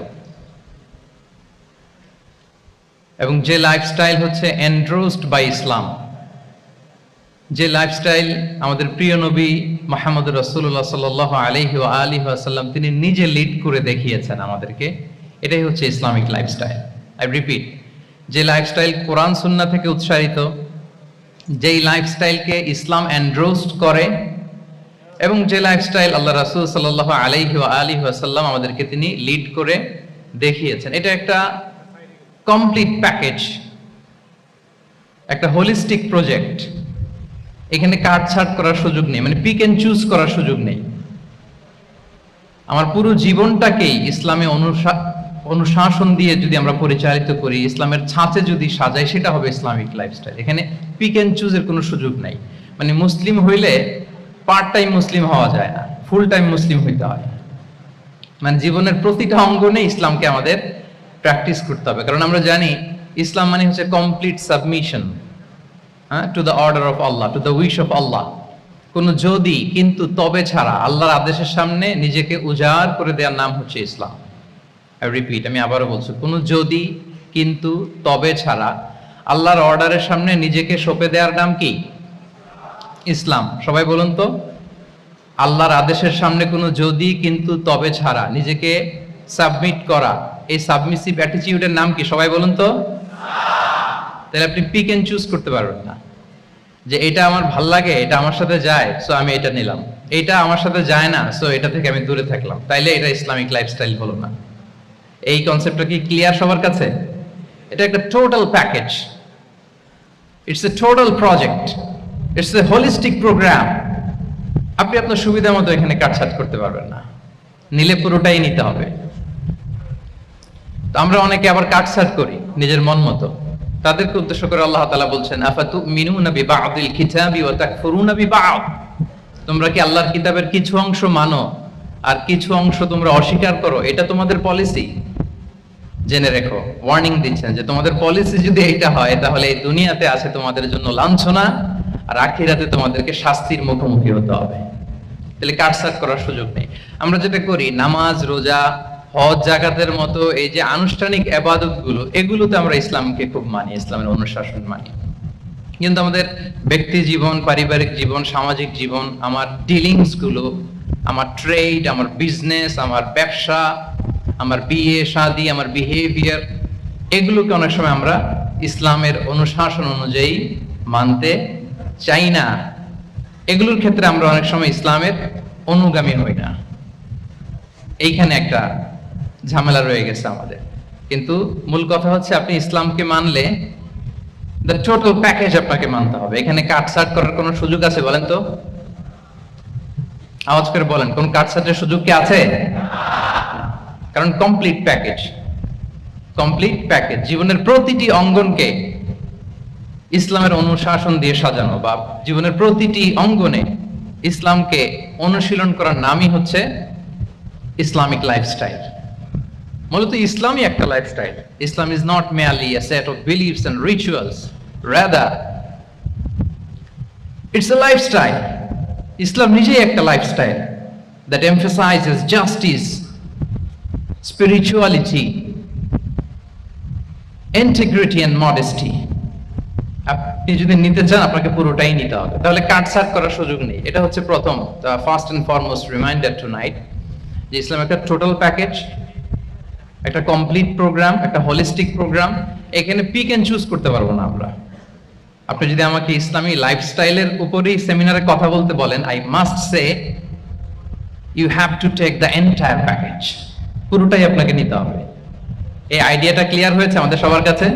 এবং যে লাইফস্টাইল হচ্ছে এন্ডোর্সড বাই ইসলাম, যে লাইফস্টাইল আমাদের প্রিয় নবী মুহাম্মদ রাসূলুল্লাহ সাল্লাল্লাহু আলাইহি ওয়া আলিহি ওয়াসাল্লাম তিনি নিজে লিড করে দেখিয়েছেন আমাদেরকে, এটাই হচ্ছে ইসলামিক লাইফস্টাইল। আই রিপিট, যে লাইফস্টাইল কোরআন সুন্নাহ থেকে উৎসারিত, যেই লাইফস্টাইলকে ইসলাম এন্ডোর্সড করে, এবং যে লাইফস্টাইল আল্লাহ রাসূল সাল্লাল্লাহু আলাইহি ওয়া আলিহি ওয়াসাল্লাম আমাদেরকে তিনি লিড করে দেখিয়েছেন, এটা একটা কমপ্লিট প্যাকেজ, একটা হোলিস্টিক প্রজেক্ট। এখানে কাটছাট করার সুযোগ নেই, মানে পিক এন্ড চুজ করার সুযোগ নেই। আমার পুরো জীবনটাকেই ইসলামে অনুশাসন দিয়ে যদি আমরা পরিচালিত করি, ইসলামের ছাঁচে যদি সাজাই, সেটা হবে ইসলামিক লাইফস্টাইল। এখানে পিক এন্ড চুজের কোনো সুযোগ নাই। মানে মুসলিম হইলে পার্ট টাইম মুসলিম হওয়া যায় না, ফুল টাইম মুসলিম হইতে হয়। মানে জীবনের প্রতিটা অঙ্গনে ইসলামকে আমাদের প্র্যাকটিস করতে হবে, কারণ আমরা জানি ইসলাম মানে হচ্ছে complete submission to the order of Allah, to the wish of Allah. কোনো যদি, কিন্তু, তবে ছাড়া আল্লাহর আদেশের সামনে নিজেকে উজাড় করে দেওয়ার নাম হচ্ছে ইসলাম। আই রিপিট, আমি আবারও বলছি, কোনো যদি, কিন্তু, তবে ছাড়া আল্লাহর অর্ডারের সামনে নিজেকে সঁপে দেওয়ার নাম কি? ইসলাম। সবাই বলুন তো, আল্লাহর আদেশের সামনে কোনো যদি, কিন্তু, তবে ছাড়া নিজেকে সাবমিট করা, এই সাবমিসিভ অ্যাটিটিউডের নাম কি? সবাই বলুন তো। তাহলে আপনি পিক এন্ড চুজ করতে পারবেন না, যে এটা আমার ভাল লাগে, এটা আমার সাথে যায়, সো আমি এটা নিলাম, এটা আমার সাথে যায় না, সো এটা থেকে আমি দূরে থাকলাম, তাইলে এটা ইসলামিক লাইফস্টাইল হলো না। এই কনসেপ্টটা কি ক্লিয়ার সবার কাছে? এটা একটা total package, it's a total project, it's a holistic programme. আপনি আপনার সুবিধা মতো এখানে কাটছাট করতে পারবেন না, নিলে পুরোটাই নিতে হবে। তো আমরা অনেকে আবার কাটছাট করি নিজের মন মতো। তাদেরকে উদ্দেশ্য করে আল্লাহ তাআলা বলছেন, আফাতুমিনুনা বিবা'দিল কিতাবি ওয়া তাকফুরুনা বিবা'দ। তোমরা কি আল্লাহর কিতাবের কিছু অংশ মানো আর কিছু অংশ তোমরা অস্বীকার করো? এটা তোমাদের পলিসি? জেনে রেখো, ওয়ার্নিং দিচ্ছেন যে তোমাদের পলিসি যদি এটা হয়, তাহলে এই দুনিয়াতে আছে তোমাদের জন্য লাঞ্ছনা, আর আখিরাতে তোমাদেরকে শাস্তির মুখোমুখি হতে হবে। তাহলে কাটছাট করার সুযোগ নেই। আমরা যেটা করি, নামাজ, রোজা, হজ, যাকাতের মতো এই যে আনুষ্ঠানিক ইবাদত গুলো, এগুলোতে আমরা ইসলামকে খুব মানি, ইসলামের অনুশাসন মানি। কিন্তু আমাদের ব্যক্তি জীবন, পারিবারিক জীবন, সামাজিক জীবন, আমার ডিলিংস গুলো, আমার ট্রেড, আমার বিজনেস, আমার ব্যবসা, আমার বিয়ে শাদী, আমার বিহেভিয়ার, এগুলোকে অনেক সময় আমরা ইসলামের অনুশাসন অনুযায়ী মানতে চাই না। এগুলোর ক্ষেত্রে আমরা অনেক সময় ইসলামের অনুগামী হই না। এইখানে একটা ঝামেলা রয়ে গেছে আমাদের। কিন্তু মূল কথা হচ্ছে, আপনি ইসলামকে মানলে দ্য টোটাল প্যাকেজ আপনাকে মানতে হবে। এখানে কাটছাট করার কোনো সুযোগ আছে? বলেন তো, আওয়াজ করে বলেন, কোন কাটছাটের সুযোগ কি আছে? কারণ কমপ্লিট প্যাকেজ, কমপ্লিট প্যাকেজ। জীবনের প্রতিটি অঙ্গনকে ইসলামের অনুশাসন দিয়ে সাজানো, বা জীবনের প্রতিটি অঙ্গনে ইসলামকে অনুশীলন করার নামই হচ্ছে ইসলামিক লাইফস্টাইল। মূলত ইসলামই একটা lifestyle. Islam is not merely a set of beliefs and rituals, rather it's a lifestyle. ইসলাম নিজেই একটা lifestyle that emphasizes justice, spirituality, integrity and modesty. আপনি যদি নিতে চান, আপনাকে পুরোটাই নিতে হবে, তাহলে কাটছাট করার সুযোগ নেই। এটা হচ্ছে প্রথম, first and foremost reminder tonight, যে ইসলাম একটা টোটাল প্যাকেজ, একটা কমপ্লিট প্রোগ্রাম, একটা হোলিস্টিক প্রোগ্রাম। এখানে পিক এন্ড চুজ করতে পারবো না আমরা। আপনি যদি আমাকে ইসলামী লাইফস্টাইলের উপরেই সেমিনারে কথা বলতে বলেন, I must say you have to take the entire package, পুরোটাই আপনাকে নিতে হবে। এই আইডিয়াটা ক্লিয়ার হয়েছে আমাদের সবার কাছে?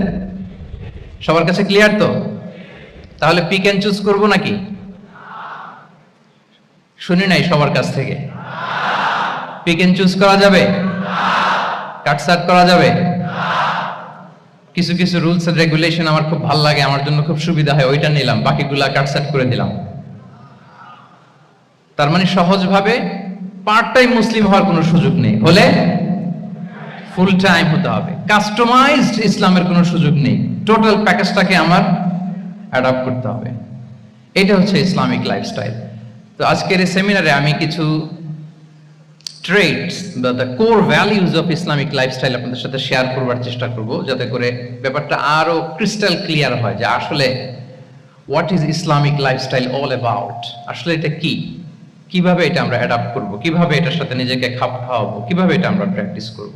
সবার কাছে ক্লিয়ার তো? তাহলে পিক এন্ড চুজ করবো নাকি? শুনি নাই সবার কাছ থেকে। পিক এন্ড চুজ করা যাবে? কাটছাট করা যাবে? কিছু কিছু রুলস এন্ড রেগুলেশন আমার খুব ভালো লাগে, আমার জন্য খুব সুবিধা হয়, ওইটা নিলাম, বাকিগুলা কাটসাট করে দিলাম। তার মানে সহজভাবে পার্ট টাইম মুসলিম হওয়ার কোনো সুযোগ নেই, হলে ফুল টাইম হতে হবে। কাস্টমাইজড ইসলামের কোনো সুযোগ নেই, টোটাল প্যাকেজটাকে আমার অ্যাডাপ্ট করতে হবে। এটা হচ্ছে ইসলামিক লাইফস্টাইল। তো আজকের এই সেমিনারে আমি কিছু ট্রেটস বা the core values of Islamic lifestyle আপনাদের সাথে শেয়ার করবার চেষ্টা করব, যাতে করে ব্যাপারটা আরো ক্রিস্টাল ক্লিয়ার হয় যে আসলে what is Islamic lifestyle all about, আসলে এটা কি, কিভাবে এটা আমরা অ্যাডাপ্ট করব, কিভাবে এটার সাথে নিজেকে খাপ খাওয়াবো, কিভাবে এটা আমরা প্র্যাকটিস করব।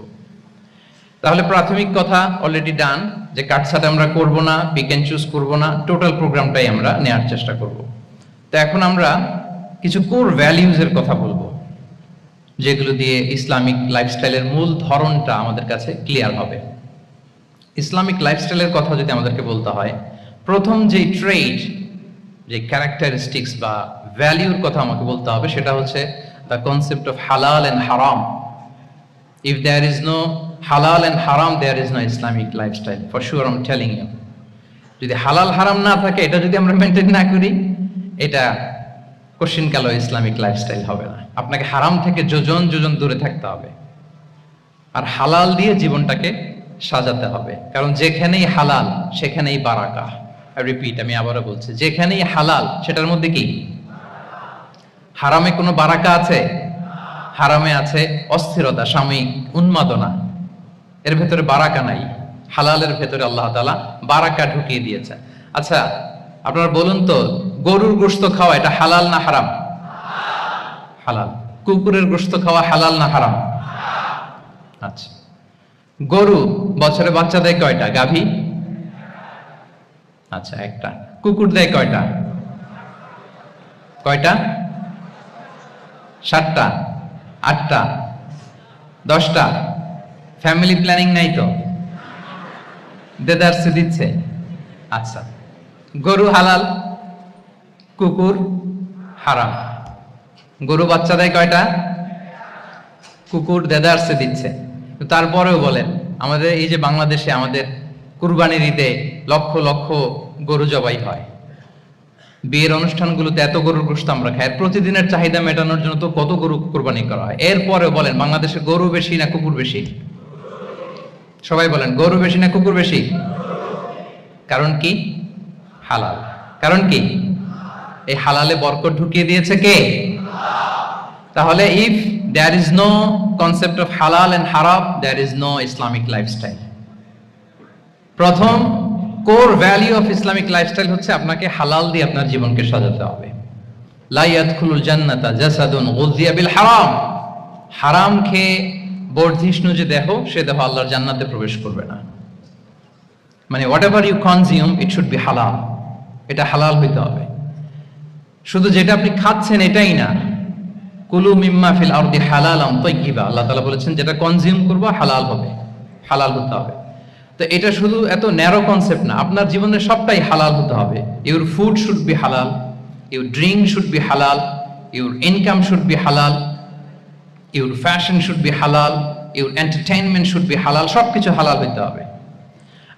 তাহলে প্রাথমিক কথা অলরেডি ডান, যে কাটছাট আমরা করব না, পিক এন্ড চুজ করব না, টোটাল প্রোগ্রামটাই আমরা নেওয়ার চেষ্টা করব। তো এখন আমরা কিছু কোর ভ্যালিউজ এর কথা বলবো, যেগুলো দিয়ে ইসলামিক লাইফস্টাইলের মূল ধরনটা আমাদের কাছে ক্লিয়ার হবে। ইসলামিক লাইফস্টাইলের কথা যদি আমাদেরকে বলতে হয়, প্রথম যে ট্রেড, যে ক্যারেক্টারিস্টিক্স বা ভ্যালিউর কথা আমাকে বলতে হবে, সেটা হচ্ছে দ্য কনসেপ্ট অফ হালাল and haram. If there is no halal and হারাম, there is no Islamic lifestyle, for sure I am telling you. যদি হালাল হারাম না থাকে, এটা যদি আমরা মেনটেন না করি, এটা কোশ্চিন কালো ইসলামিক লাইফস্টাইল হবে না। আপনাকে হারাম থেকে যোজন যোজন দূরে থাকতে হবে, আর হালাল দিয়ে জীবনটাকে সাজাতে হবে। কারণ যেখানেই হালাল সেখানেই বারাকা। রিপিট, আমি আবারও বলছি, যেখানেই হালাল সেটার মধ্যে কি? হারামে কোনো বারাকা আছে? হারামে আছে অস্থিরতা, সাময়িক উন্মাদনা, এর ভেতরে বারাকা নাই। হালালের ভেতরে আল্লাহ তাআলা বারাকা ঢুকিয়ে দিয়েছে। আচ্ছা, আপনারা বলুন তো, গরুর গোশত খাওয়া এটা হালাল না হারাম? হালাল। কুকুরের গোশত খাওয়া হালাল না হারাম? আচ্ছা, গরু বছরে বাচ্চা দেয় কয়টা? গাভী? আচ্ছা, একটা। কুকুর দেয় কয়টা? কয়টা? 7টা, 8টা, 10টা? ফ্যামিলি প্ল্যানিং নাই তো? দেদারসে দিচ্ছে। আচ্ছা, গরু হালাল, কুকুর হারাম। গরু বাচ্চা দেয় কয়টা? কুকুর দেদারসে দিচ্ছে। তারপরেও বলেন, আমাদের এই যে বাংলাদেশে আমাদের কুরবানির ঈদে লক্ষ লক্ষ গরু জবাই হয়, বিয়ের অনুষ্ঠানগুলোতে এত গরুর গোশত আমরা খাই, প্রতিদিনের চাহিদা মেটানোর জন্য তো কত গরু কুরবানি করা হয়। এরপরেও বলেন, বাংলাদেশে গরু বেশি না কুকুর বেশি? সবাই বলেন, গরু বেশি না কুকুর বেশি? কারণ কি? হালাল। কারণ কি? এই হালালে বরকত ঢুকিয়ে দিয়েছে কে? তাহলে if there is no concept of হালাল এন্ড হারাম, there is no Islamic lifestyle. প্রথম core value of Islamic lifestyle হচ্ছে আপনাকে হালাল দিয়ে আপনার জীবনকে সাজাতে হবে। লা ইয়াদখুলুল জান্নাতা জাসাদুন গুযিয়া বিল হারাম। হারাম খেয়ে বর্ধিষ্ণু যে দেহ, সে দেহ আল্লাহর জান্নাতে প্রবেশ করবে না। মানে whatever you consume, it should be halal. এটা হালাল হইতে হবে। শুধু যেটা আপনি খাচ্ছেন এটাই না, কুলু মিম্মা ফিল আরদি হালালাম তাইয়্যিবা, আল্লাহ তাআলা বলেছেন যেটা কনজিউম করবো হালাল হবে, হালাল হতে হবে। তো এটা শুধু এত ন্যারো কনসেপ্ট না, আপনার জীবনের সবটাই হালাল হতে হবে। ইউর ফুড শুড বি হালাল, ইউর ড্রিঙ্ক শুড বি হালাল, ইউর ইনকাম শুড বি হালাল, ইউর ফ্যাশন শুড বি হালাল, ইউর এন্টারটেইনমেন্ট শুড বি হালাল। সবকিছু হালাল হইতে হবে।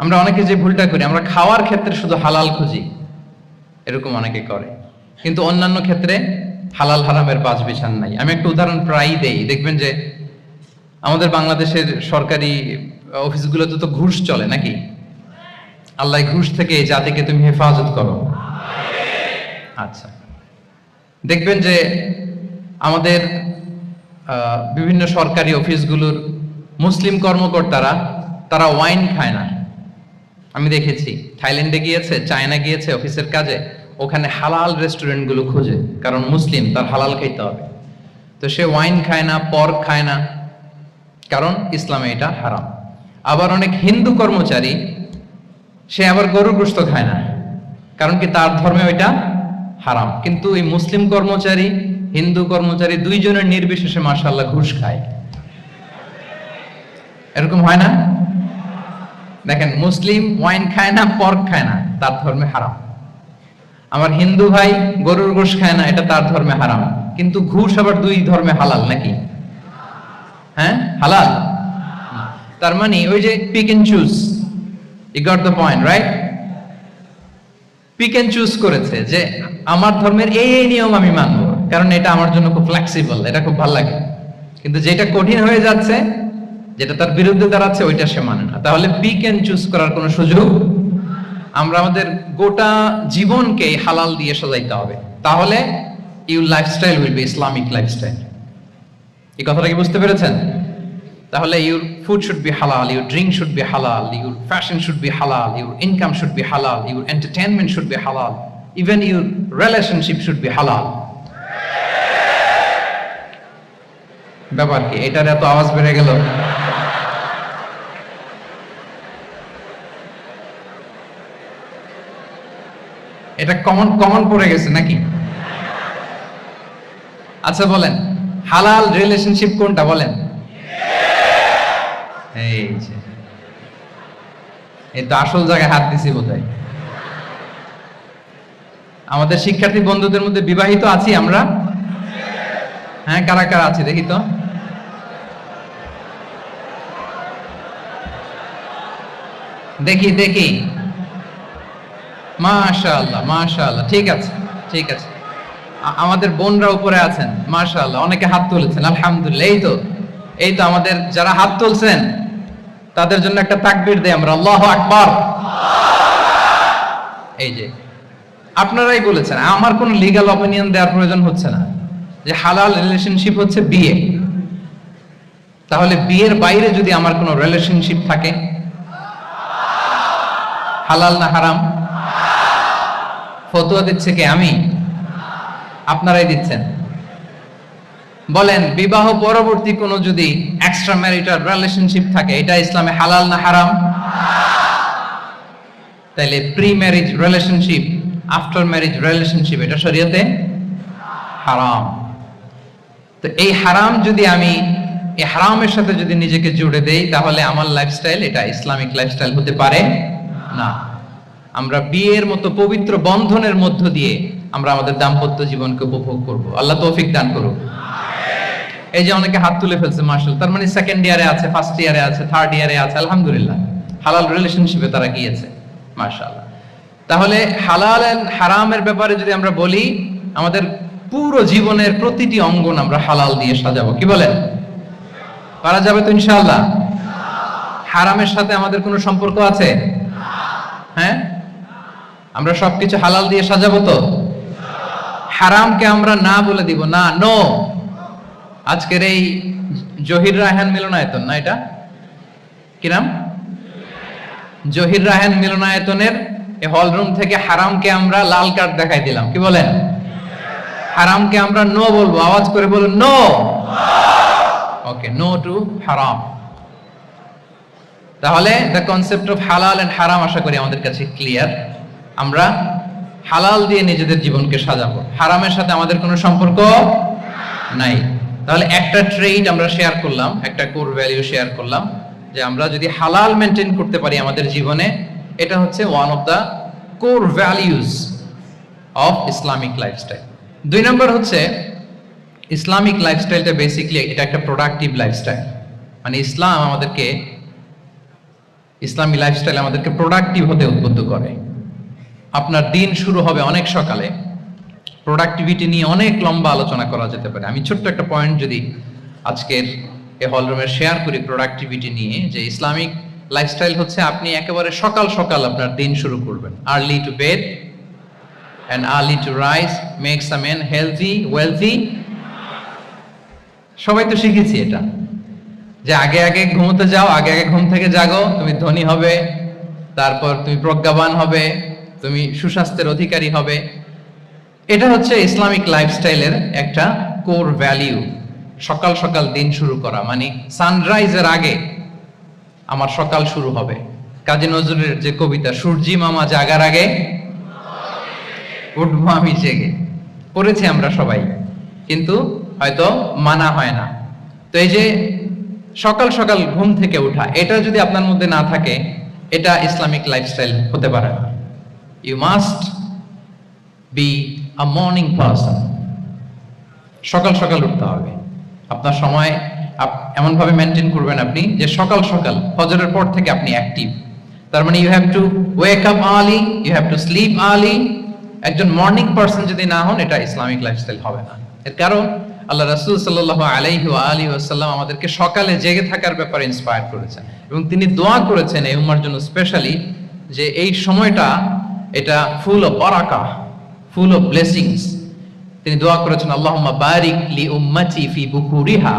আমরা অনেকে যে ভুলটা করি, আমরা খাওয়ার ক্ষেত্রে শুধু হালাল খুঁজি, এরকম অনেকে করে, কিন্তু অন্যান্য ক্ষেত্রে হালাল হারামের বাছ বিছান নাই। আমি একটা উদাহরণ প্রায়ই দেই, দেখবেন যে আমাদের বাংলাদেশের সরকারি অফিসগুলোতে তো ঘুষ চলে নাকি? আল্লাহ ঘুষ থেকে এই জাতিকে তুমি হেফাজত করো। আচ্ছা, দেখবেন যে আমাদের বিভিন্ন সরকারি অফিসগুলোর মুসলিম কর্মকর্তারা, তারা ওয়াইন খায় না। আমি দেখেছি, থাইল্যান্ডে গিয়েছে, চায়না গিয়েছে অফিসের কাজে, ওখানে হালাল রেস্টুরেন্টগুলো খোঁজে, কারণ মুসলিম, তার হালাল খাইতে হবে। তো সে ওয়াইন খায় না, পর্ক খায় না, কারণ ইসলামে এটা হারাম। আবার অনেক হিন্দু কর্মচারী, সে আবার গরুর গোশত খায় না, কারণ কি তার ধর্মে ওইটা হারাম। কিন্তু এই মুসলিম কর্মচারী, হিন্দু কর্মচারী দুইজনের নির্বিশেষে মাশাআল্লাহ ঘুষ খায়। এরকম হয় না? দেখেন, মুসলিম ওয়াইন খায় না, পর্ক খায় না, তার ধর্মে হারাম। আমার হিন্দু ভাই গরুর গোশত খায় না, এটা তার ধর্মে হারাম। কিন্তু ঘুষ আবার দুই ধর্মে হালাল নাকি? হ্যাঁ, হালাল। তার মানে ওই যে pick and choose, You got the point, right? Pick and choose করেছে যে আমার ধর্মের এই এই নিয়ম আমি মানবো, কারণ এটা আমার জন্য খুব ফ্লেক্সিবল, এটা খুব ভালো লাগে। কিন্তু যেটা কঠিন হয়ে যাচ্ছে, যেটা তার বিরুদ্ধে দাঁড়াচ্ছে, ওইটা সে মানে না। তাহলে পিক এন্ড চুজ করার কোনো সুযোগ, আমরা আমাদের গোটা জীবনকে হালাল দিয়ে সাজাইতে হবে। তাহলে your lifestyle will be Islamic lifestyle. এই কথাটা কি বুঝতে পেরেছেন? তাহলে ইউর ফুড শুড বি হালাল, ইউর ড্রিঙ্ক শুড বি হালাল, ইউর ফ্যাশন শুড বি হালাল, ইউর ইনকাম শুড বি হালাল, ইউর এন্টারটেইনমেন্ট শুড বি হালাল, even your relationship should be হালাল। ব্যাপার কি? এটার এত আওয়াজ বেড়ে গেল। এটা কমন পড়ে গেছে নাকি? আচ্ছা বলেন, হালাল রিলেশনশিপ কোনটা বলেন? এই তো আসল জায়গায় হাত দিছি বোধহয়। আমাদের শিক্ষার্থী বন্ধুদের মধ্যে বিবাহিত আছি আমরা? হ্যাঁ, কারা কারা আছে দেখি তো। দেখি মাশাআল্লাহ মাশাআল্লাহ, ঠিক আছে ঠিক আছে। আমাদের বোনরা উপরে আছেন, মাশাআল্লাহ, অনেকে হাত তুলেছেন, আলহামদুলিল্লাহ। এই তো আমাদের যারা হাত তুলছেন তাদের জন্য একটা তাকবীর দেই আমরা, আল্লাহু আকবার। এই যে আপনারাই বলেছেন, আমার কোনো লিগ্যাল অপিনিয়ন দেওয়ার প্রয়োজন হচ্ছে না, যে হালাল রিলেশনশিপ হচ্ছে বিয়ে। তাহলে বিয়ের বাইরে যদি আমার কোনো রিলেশনশিপ থাকে, হালাল না হারাম? ফতোয়া দিচ্ছে কে? আমি? আপনারাই দিচ্ছেন। বলেন, বিবাহ পরবর্তী কোনো যদি এক্সট্রা ম্যারিটাল রিলেশনশিপ থাকে, এটা ইসলামে হালাল না হারাম? তাইলে pre marriage relationship, after marriage relationship, এটা শরীয়তে হারাম। তো এই হারাম যদি আমি এই হারামের সাথে যদি নিজেকে জুড়ে দেই, তাহলে আমার লাইফস্টাইল এটা ইসলামিক লাইফস্টাইল হতে পারে না। আমরা বিয়ের মতো পবিত্র বন্ধনের মধ্য দিয়ে আমরা আমাদের দাম্পত্য জীবনকে উপভোগ করব। আল্লাহ তৌফিক দান করুক। এই যে অনেকে হাত তুলে ফেলছে, মাশাআল্লাহ, তার মানে সেকেন্ড ইয়ারে আছে, ফার্স্ট ইয়ারে আছে, থার্ড ইয়ারে আছে, আলহামদুলিল্লাহ, হালাল রিলেশনশিপে তারা গিয়েছে, মাশাআল্লাহ। তাহলে হালাল এন্ড হারামের ব্যাপারে যদি আমরা বলি, আমাদের পুরো জীবনের প্রতিটি অঙ্গন আমরা হালাল দিয়ে সাজাবো। কি বলেন? পারা যাবে তো ইনশাআল্লাহ? হারামের সাথে আমাদের কোনো সম্পর্ক আছে? হ্যাঁ, আমরা সবকিছু হালাল দিয়ে সাজাবো তো? হারামকে আমরা না বলে দিব না, নো। আজকের এই জহির রায়হান মিলনায়তন, না এটা কি নাম? জহির রায়হান মিলনায়তনের এই হল রুম থেকে হারামকে আমরা লাল কার্ড দেখাই দিলাম। কি বলেন? হারামকে আমরা নো বলবো, আওয়াজ করে বলুন নো। ওকে, নো টু হারাম। তাহলে দ্য কনসেপ্ট অফ হালাল এন্ড হারাম আশা করি আমাদের কাছে ক্লিয়ার। আমরা হালাল দিয়ে নিজেদের জীবনকে সাজাবো, হারামের সাথে আমাদের কোনো সম্পর্ক নাই। তাহলে একটা ট্রেড আমরা শেয়ার করলাম, একটা কোর ভ্যালু শেয়ার করলাম, যে আমরা যদি হালাল মেনটেন করতে পারি আমাদের জীবনে, এটা হচ্ছে one of the core values of Islamic lifestyle. 2 নম্বর হচ্ছে, ইসলামিক লাইফস্টাইলটা বেসিক্যালি এটা একটা প্রোডাক্টিভ লাইফস্টাইল। মানে ইসলামী লাইফস্টাইল আমাদেরকে প্রোডাক্টিভ হতে উদ্বুদ্ধ করে। আপনার দিন শুরু হবে অনেক সকালে, প্রোডাক্টিভিটি নিয়ে অনেক লম্বা আলোচনা করা যেতে পারে। আমি ছোট্ট একটা পয়েন্ট যদি আজকের এই হলরুমে শেয়ার করি প্রোডাক্টিভিটি নিয়ে, যে ইসলামিক লাইফস্টাইল হচ্ছে আপনি একেবারে সকাল সকাল আপনার দিন শুরু করবেন। Early to bed and early to rise makes a man healthy, wealthy. সবাই তো শিখেছি এটা, যে আগে আগে ঘুমোতে যাও, আগে আগে ঘুম থেকে জাগো, তুমি ধনী হবে, তারপর তুমি প্রজ্ঞাবান হবে, তুমি সুস্বাস্থ্যের অধিকারী হবে। এটা হচ্ছে ইসলামিক লাইফস্টাইলের একটা কোর ভ্যালিউ। সকাল সকাল দিন শুরু করা, মানে সানরাইজের আগে আমার সকাল শুরু হবে। কাজী নজরুলের যে কবিতা, সূর্যি মামা জাগার আগে উঠবো আমি জেগে, পড়েছি আমরা সবাই, কিন্তু হয়তো মানা হয় না। তো এই যে সকাল সকাল ঘুম থেকে ওঠা, এটা যদি আপনার মধ্যে না থাকে, এটা ইসলামিক লাইফস্টাইল হতে পারে না। You must be a morning person. সকাল সকাল উঠতে হবে। আপনার সময় এমন ভাবে মেনটেন করবেন আপনি, যে সকাল সকাল ফজরের পর থেকে আপনি অ্যাক্টিভ। তার মানে you have to wake up early, you have to sleep early. একজন মর্নিং পারসন যদি না হন, এটা ইসলামিক লাইফস্টাইল হবে না। এর কারণ আল্লাহ রাসূল সাল্লাল্লাহু আলাইহি ওয়া আলিহি ওয়াসাল্লাম আমাদেরকে সকালে জেগে থাকার ব্যাপারে ইন্সপায়ার করেছেন, এবং তিনি দোয়া করেছেন এই উম্মার জন্য স্পেশালি, যে এই সময়টা এটা full of baraka, full of blessings. তিনি দোয়া করেছেন, আল্লাহুম্মা বারিক লি উম্মতি ফি বুকুরিহা।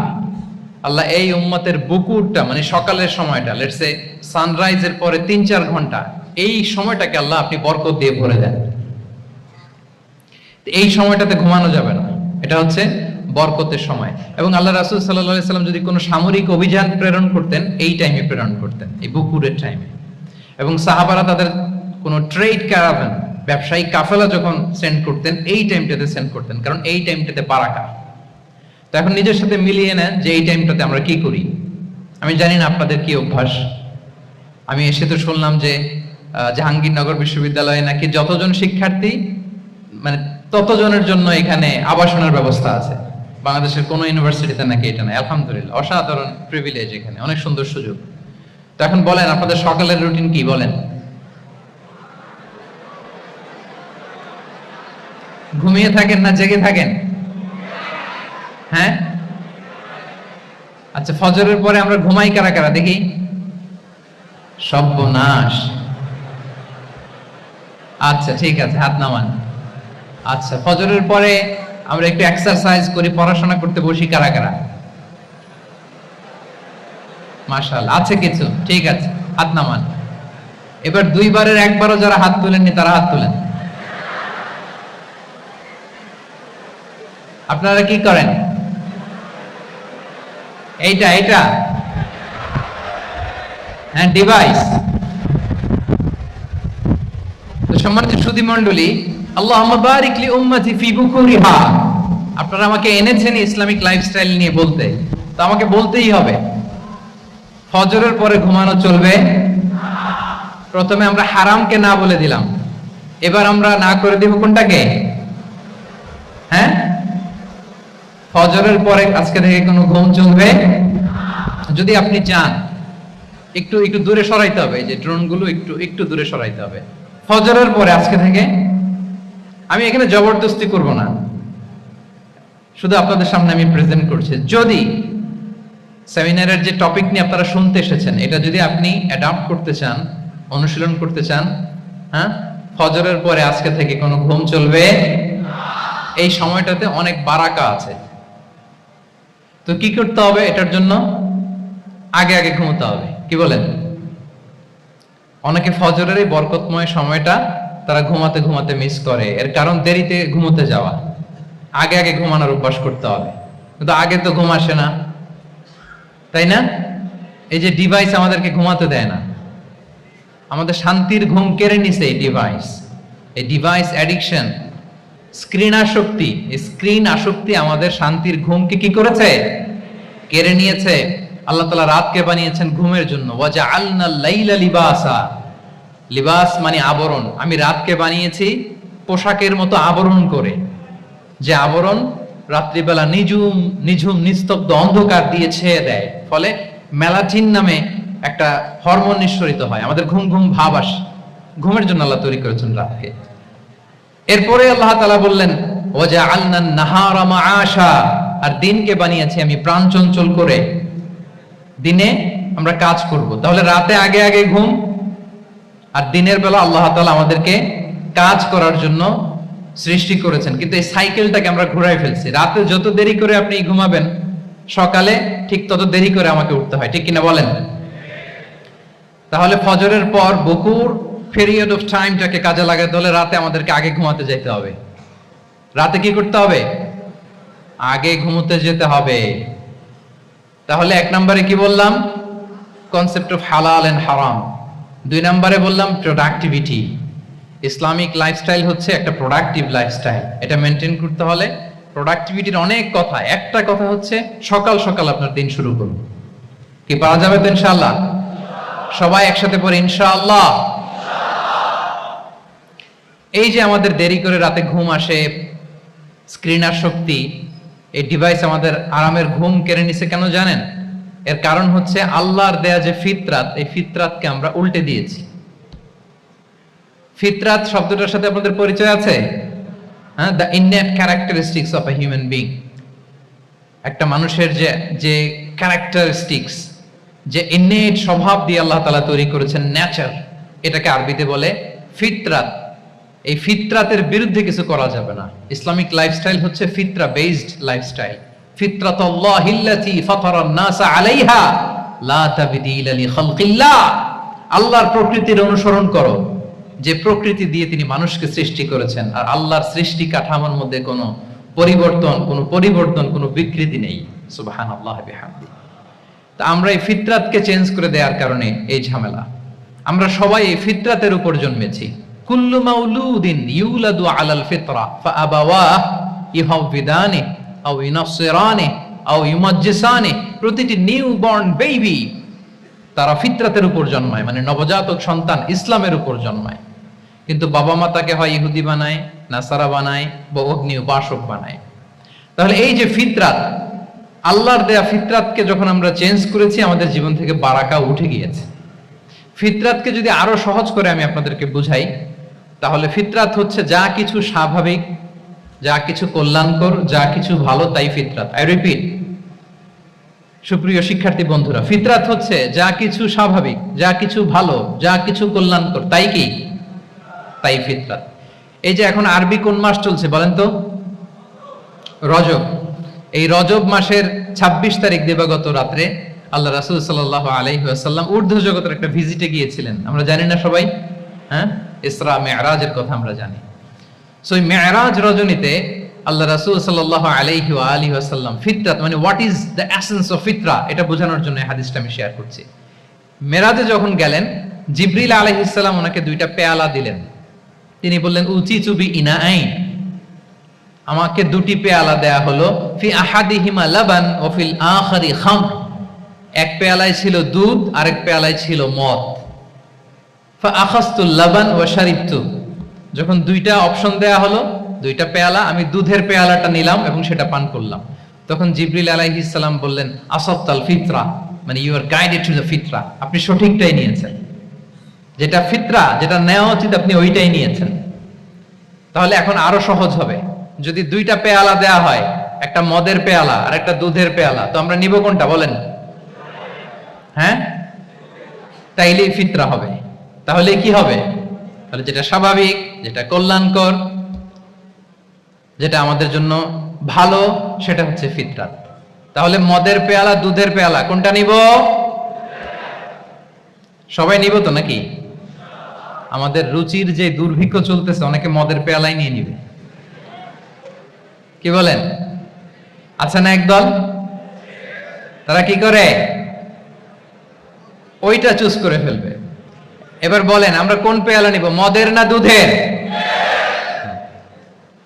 আল্লাহ এই উম্মতের বুকুরটা, মানে সকালের সময়টা, লেটস সে সানরাইজের পরে 3-4 ঘন্টা, এই সময়টাকে আল্লাহ আপনি বরকত দিয়ে ভরে দেন। এই সময়টাতে ঘুমানো যাবে না, এটা হচ্ছে বরকতের সময়। এবং আল্লাহ রাসূল সাল্লাল্লাহু আলাইহি সাল্লাম যদি কোনো সামরিক অভিযান প্রেরণ করতেন, এই টাইমে প্রেরণ করতেন, এই বুকুরের টাইমে। এবং সাহাবারা তাদের কোনো ট্রেড ক্যারাভান, ব্যবসায়িক কাফেলা যখন সেন্ড করতেন, এই টাইমটাতে সেন্ড করতেন, কারণ এই টাইমটাতে বারাকা। তো এখন নিজের সাথে মিলিয়ে নেন যে এই টাইমটাতে আমরা কি করি। আমি জানি না আপনাদের কি অভ্যাস। আমি এসে তো শুনলাম যে জাহাঙ্গীরনগর বিশ্ববিদ্যালয়ে নাকি যতজন শিক্ষার্থী, মানে ততজনের জন্য এখানে আবাসনের ব্যবস্থা আছে। বাংলাদেশের কোনো ইউনিভার্সিটিতে নাকি এটা নাই। আলহামদুলিল্লাহ, অসাধারণ প্রিভিলেজ, এখানে অনেক সুন্দর সুযোগ। তো এখন বলেন, আপনাদের সকালের রুটিন কি বলেন? ঘুমিয়ে থাকেন না জেগে থাকেন? হ্যাঁ, আচ্ছা, ফজরের পরে আমরা ঘুমাই কারা কারা দেখি? সর্বনাশ। আচ্ছা ঠিক আছে, হাত নামান। আচ্ছা, ফজরের পরে আমরা একটু এক্সারসাইজ করি, পড়াশোনা করতে বসি কারা কারা? মাশাআল্লাহ, আছে কিছু, ঠিক আছে, হাত নামান। এবার 2 বারের 1 বারও যারা হাত তুলেননি তারা হাত তুলেন। আপনারা কি করেন? এইটা হ্যাঁ, ডিভাইস। তো সম্মানিত সুধী মণ্ডলী, আল্লাহুম্মা বারিক লি উম্মতি ফি বুকুরিহা। আপনারা আমাকে এনেছেন ইসলামিক লাইফস্টাইল নিয়ে বলতে, তো আমাকে বলতেই হবে, ফজরের পরে ঘুমানো চলবে। প্রথমে আমরা হারামকে না বলে দিলাম, এবার আমরা না করে দিব কোনটাকে? হ্যাঁ, ফজরের পরে আজকে থেকে কোনো ঘুম চলবে। যদি আপনি চান, একটু দূরে সরাইতে হবে, এই যে ড্রোনগুলো একটু দূরে সরাইতে হবে। ফজরের পরে আজকে থেকে, আমি এখানে জবরদস্তি করব না, শুধু আপনাদের সামনে আমি প্রেজেন্ট করছি। যদি সেমিনারের যে টপিক নিয়ে আপনারা শুনতে এসেছেন, এটা যদি আপনি অ্যাডাপ্ট করতে চান, অনুশীলন করতে চান, হ্যাঁ, ফজরের পরে আজকে থেকে কোনো ঘুম চলবে। এই সময়টাতে অনেক বারাকা আছে। তো কি করতে হবে? এটার জন্য আগে আগে ঘুমোতে হবে। কি বলেন? অনেকে ফজরের এই বরকতময় সময়টা তারা ঘুমাতে ঘুমাতে মিস করে। এর কারণ দেরিতে ঘুমোতে যাওয়া। আগে আগে ঘুমানোর অভ্যাস করতে হবে। কিন্তু আগে তো ঘুম আসে না, তাই না? এই যে ডিভাইস আমাদেরকে ঘুমাতে দেয় না, আমাদের শান্তির ঘুম কেড়ে নিছে এই ডিভাইস। এই ডিভাইস অ্যাডিকশন, স্ক্রিন আসক্তি, স্ক্রিন আসক্তি আমাদের শান্তির ঘুমকে কি করেছে? কেড়ে নিয়েছে। আল্লাহ তাআলা রাতকে বানিয়েছেন ঘুমের জন্য। ওয়াজআলনা লাইলা লিবাসা। লিবাস মানে আবরণ। আমি রাতকে বানিয়েছি পোশাকের মতো আবরণ করে, যে আবরণ রাত্রিবেলা নিঝুম নিস্তব্ধ অন্ধকার দিয়ে ছেয়ে দেয়। ফলে মেলাটিন নামে একটা হরমোন নিঃসরিত হয়, আমাদের ঘুম ঘুম ভাব আসে। ঘুমের জন্য আল্লাহ তৈরি করেছেন রাতকে। এরপরে আল্লাহ তাআলা বললেন, ওয়াজআলনা নাহারা মাআশা। আর দিনকে বানিয়েছি আমি প্রাণ চঞ্চল করে, দিনে আমরা কাজ করব। তাহলে রাতে আগে আগে ঘুম, আর দিনের বেলা আল্লাহ তাআলা আমাদেরকে কাজ করার জন্য সৃষ্টি করেছেন। কিন্তু এই সাইকেলটাকে আমরা ঘুরাই ফেলছি। রাতে যত দেরি করে আপনি ঘুমাবেন, সকালে ঠিক তত দেরি করে আমাকে উঠতে হয়। ঠিক কিনা বলেন? তাহলে ফজরের পর বকুর পিরিয়ড অফ টাইমটাকে কাজে লাগাতে হলে রাতে আমাদেরকে আগে ঘুমাতে যেতে হবে। রাতে কি করতে হবে? আগে ঘুমোতে যেতে হবে। তাহলে 1 নম্বরে কি বললাম? কনসেপ্ট অফ হালাল এন্ড হারাম। 2 নম্বরে বললাম প্রোডাক্টিভিটি। ইসলামিক লাইফস্টাইল হচ্ছে একটা প্রোডাক্টিভ লাইফস্টাইল। এটা মেনটেন করতে হলে প্রোডাক্টিভিটির অনেক কথা। একটা কথা হচ্ছে সকাল সকাল আপনার দিন শুরু করুন। কি পারা যাবে তো ইনশাআল্লাহ? সবাই একসাথে পড়ে ইনশাআল্লাহ। এই যে আমাদের দেরি করে রাতে ঘুম আসে, স্ক্রিন আসক্তি, এই ডিভাইস আমাদের আরামের ঘুম কেড়ে নিছে কেন জানেন? এর কারণ হচ্ছে আল্লাহর দেয়া যে ফিতরাত, এই ফিতরাতকে আমরা উল্টে দিয়েছি। ফিতরাত শব্দটার সাথে আপনাদের পরিচয় আছে? হ্যাঁ, the innate characteristics of a human being. একটা মানুষের যে যে ক্যারেক্টারিস্টিক্স, যে ইননেট স্বভাব দিয়ে আল্লাহ তাআলা তৈরি করেছেন, নেচার, এটাকে আরবিতে বলে ফিতরাত। এই ফিতরাতের বিরুদ্ধে কিছু করা যাবে না। ইসলামিক লাইফস্টাইল হচ্ছে ফিতরা বেসড লাইফস্টাইল। ফিতরাতাল্লাহিল্লাতী ফাতারান নাসা আলাইহা লা তাবদীলা লিখালকিল্লাহ। আল্লাহর প্রকৃতির অনুসরণ করো, যে প্রকৃতি দিয়ে তিনি মানুষকে সৃষ্টি করেছেন। আর আল্লাহর সৃষ্টি কাঠামোর মধ্যে কোনো পরিবর্তন, কোনো বিকৃতি নেই। সুবহানাল্লাহ বিহামদি। তা আমরা এই ফিতরাতকে চেঞ্জ করে দেওয়ার কারণে এই ঝামেলা। আমরা সবাই এই ফিতরাতের উপর জন্মেছি। কুল্লু মাউলুদিন ইউলাদু আলাল ফিতরা ফাআবাওয়াহ ইউহাউবিদানি আও ইউনাসসিরানি আও ইউমাজ্জিসানি। প্রতিটি নিউ বর্ন বেবি তারা ফিতরাতের উপর জন্মায়, মানে নবজাতক সন্তান ইসলামের উপর জন্মায়। কিন্তু বাবা মা তাকে হয় ইহুদি বানায়, নাসারা বানায় বা অগ্নি উপাসক বানায়। তাহলে এই যে ফিতরাত, আল্লাহর দেয়া ফিতরাতকে যখন আমরা চেঞ্জ করেছি, আমাদের জীবন থেকে বারাকা উঠে গিয়েছে। ফিতরাতকে যদি আরো সহজ করে আমি আপনাদেরকে বুঝাই, তাহলে ফিতরাত হচ্ছে যা কিছু স্বাভাবিক, যা কিছু কল্যাণকর, যা কিছু ভালো, তাই ফিতরাত। আই রিপিট, সুপ্রিয় শিক্ষার্থী বন্ধুরা, ফিতরাত হচ্ছে যা কিছু স্বাভাবিক, যা কিছু ভালো, যা কিছু কল্যাণকর, তাই কি? তাই ফিতরাত। এই যে এখন আরবি কোন মাস চলছে বলেন তো? রজব। এই রজব মাসের 26 তারিখ দিবাগত রাত্রে আল্লাহ রাসূল সাল্লাল্লাহু আলাইহি ওয়াসাল্লাম ঊর্ধ্ব জগতের একটা ভিজিটে গিয়েছিলেন। আমরা জানি না সবাই? হ্যাঁ, ইসরা মিরাজের কথা আমরা জানি। সো এই মিরাজ রজনীতে আল্লাহ রাসূল সাল্লাল্লাহু আলাইহি ওয়া আলিহি ওয়াসাল্লাম ফিতরাত, মানে what is the essence of ফিতরা, এটা বোঝানোর জন্য এই হাদিসটা আমি শেয়ার করছি। মেরাজে যখন গেলেন, জিবরিল আলাইহিস সালাম ওনাকে দুইটা পেয়ালা দিলেন। তিনি বললেন, উচিতু বি ইনাআইন, আমাকে দুটি পেয়ালা দেয়া হলো। ফি আহাদিহিমা লাবান ওয়া ফিল আখারি খামর, এক পেয়ালায় ছিল দুধ, আরেক পেয়ালায় ছিল মদ। ফা আখাযতুল লাবান ওয়া শারিবতু, যখন দুইটা অপশন দেয়া হলো, দুইটা পেয়ালা, আমি দুধের পেয়ালাটা নিলাম এবং সেটা পান করলাম। তখন জিবরিল আলাইহিস সালাম বললেন, আসাবতাল ফিতরা, মানে you are guided to the fitra, আপনি সঠিকটাই নিয়েছেন, যেটা ফিতরা, যেটা নেওয়া উচিত আপনি ওইটাই নিয়েছেন। তাহলে এখন আরো সহজ হবে, যদি দুইটা পেয়ালা দেয়া হয়, একটা মদের পেয়ালা আর একটা দুধের পেয়ালা, তো আমরা নিব কোনটা বলেন? হ্যাঁ, তাইলেই ফিতরা হবে। তাহলে কি হবে? তাহলে যেটা স্বাভাবিক, যেটা কল্যাণকর, যেটা আমাদের জন্য ভালো, সেটা হচ্ছে ফিতরাত। তাহলে মদের পেয়ালা, দুধের পেয়ালা, কোনটা নিব? সবাই নিব তো নাকি? আমাদের রুচির যে দুর্ভিক্ষ চলতেছে, অনেকে মদের পেয়ালাই নিয়ে নিবে। কি বলেন? আচ্ছা না একদল, তারা কি করে? ওইটা চুজ করে ফেলবে। এবার বলেন, আমরা কোন পেয়ালা নিব, মদের না দুধের?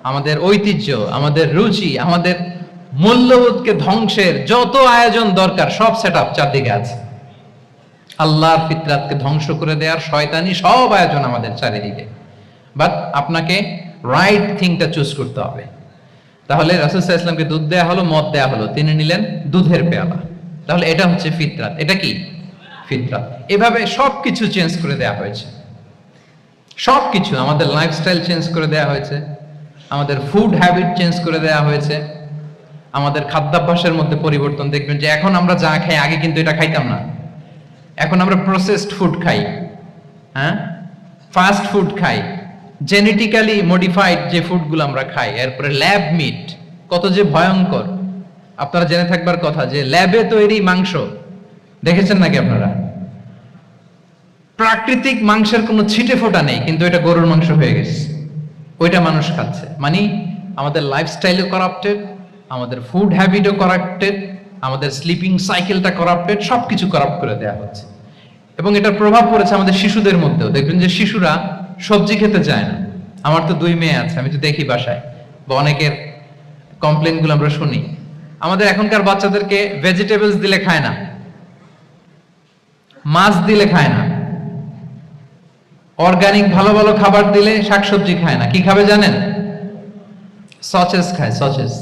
আমাদের ঐতিহ্য, আমাদের রুচি, আমাদের মূল্যবোধকে ধ্বংসের যত আয়োজন দরকার, সব সেটআপ চারদিকে আছে। আল্লাহর ফিতরাতকে ধ্বংস করে দেওয়ার শয়তানি সব আয়োজন আমাদের চারিদিকে। বাট আপনাকে রাইট থিংটা চুজ করতে হবে। তাহলে রাসূল সাল্লাল্লাহু আলাইহি ওয়াসাল্লামকে দুধ দেয়া হলো, মদ দেয়া হলো, তিনি নিলেন দুধের পেয়ালা। তাহলে এটা হচ্ছে ফিতরাত। এটা কি? ফিতরাত। এভাবে সবকিছু চেঞ্জ করে দেয়া হয়েছে। সবকিছু, আমাদের লাইফস্টাইল চেঞ্জ করে দেয়া হয়েছে, আমাদের ফুড হ্যাবিট চেঞ্জ করে দেয়া হয়েছে, আমাদের খাদ্যাভ্যাসের মধ্যে পরিবর্তন। দেখবেন যে এখন আমরা যা খাই, আগে কিন্তু এটা খাইতাম না। এখন আমরা প্রসেসড ফুড খাই, হ্যাঁ, ফাস্ট ফুড খাই, জেনেটিক্যালি মডিফাইড যে ফুডগুলো আমরা খাই, এরপরে ল্যাব মিট, কত যে ভয়ঙ্কর। আপনারা জেনে থাকবার কথা যে ল্যাবে তৈরি মাংস দেখেছেন নাকি আপনারা? প্রাকৃতিক মাংসের কোনো ছিটে ফোটা নেই, কিন্তু এটা গরুর মাংস হয়ে গেছে, ওইটা মানুষ খাচ্ছে। মানে আমাদের লাইফস্টাইলও করাপ্টেড, আমাদের ফুড হ্যাবিটও করাপ্টেড, আমাদের স্লিপিং সাইকেলটা করাপ্টেড, সবকিছু করাপ্ট করে দেওয়া হচ্ছে। এবং এটার প্রভাব পড়েছে আমাদের শিশুদের মধ্যেও। দেখবেন যে শিশুরা সবজি খেতে চায় না। আমার তো 2 মেয়ে আছে, আমি তো দেখি বাসায়, বা অনেকের কমপ্লেন গুলো আমরা শুনি। আমাদের এখনকার বাচ্চাদেরকে ভেজিটেবলস দিলে খায় না, মাছ দিলে খায় না, অর্গানিক ভালো ভালো খাবার দিলে শাকসবজি খায় না। কি খাবে জানেন? সসেস খায়, সসেস,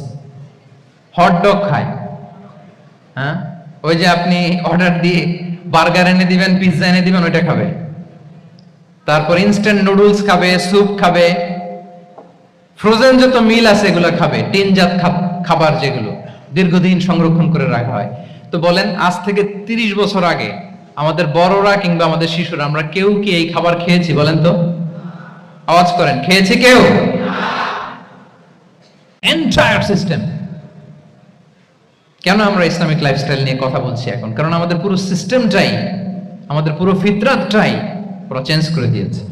হটডগ খায়। হ্যাঁ, ওই যে আপনি অর্ডার দিয়ে বার্গার এনে দিবেন, পিৎজা এনে দিবেন, ওইটা খাবে। তারপর ইনস্ট্যান্ট নুডলস খাবে, স্যুপ খাবে, ফ্রোজেন যত মিল আছে এগুলো খাবে, টিনজাত খাবার যেগুলো দীর্ঘদিন সংরক্ষণ করে রাখা হয়। তো বলেন, আজ থেকে 30 বছর আগে আমাদের বড়রা কিংবা আমাদের শিশুরা আমরা কেউ কি এই খাবার খেয়েছি? বলেন তো, আওয়াজ করেন, খেয়েছি কেউ? Entire system. কেন আমরা ইসলামিক লাইফস্টাইল নিয়ে কথা বলছি এখন? কারণ আমাদের পুরো সিস্টেমটাই, আমাদের পুরো ফিতরাতটাই ওরা চেঞ্জ করে দিয়েছে।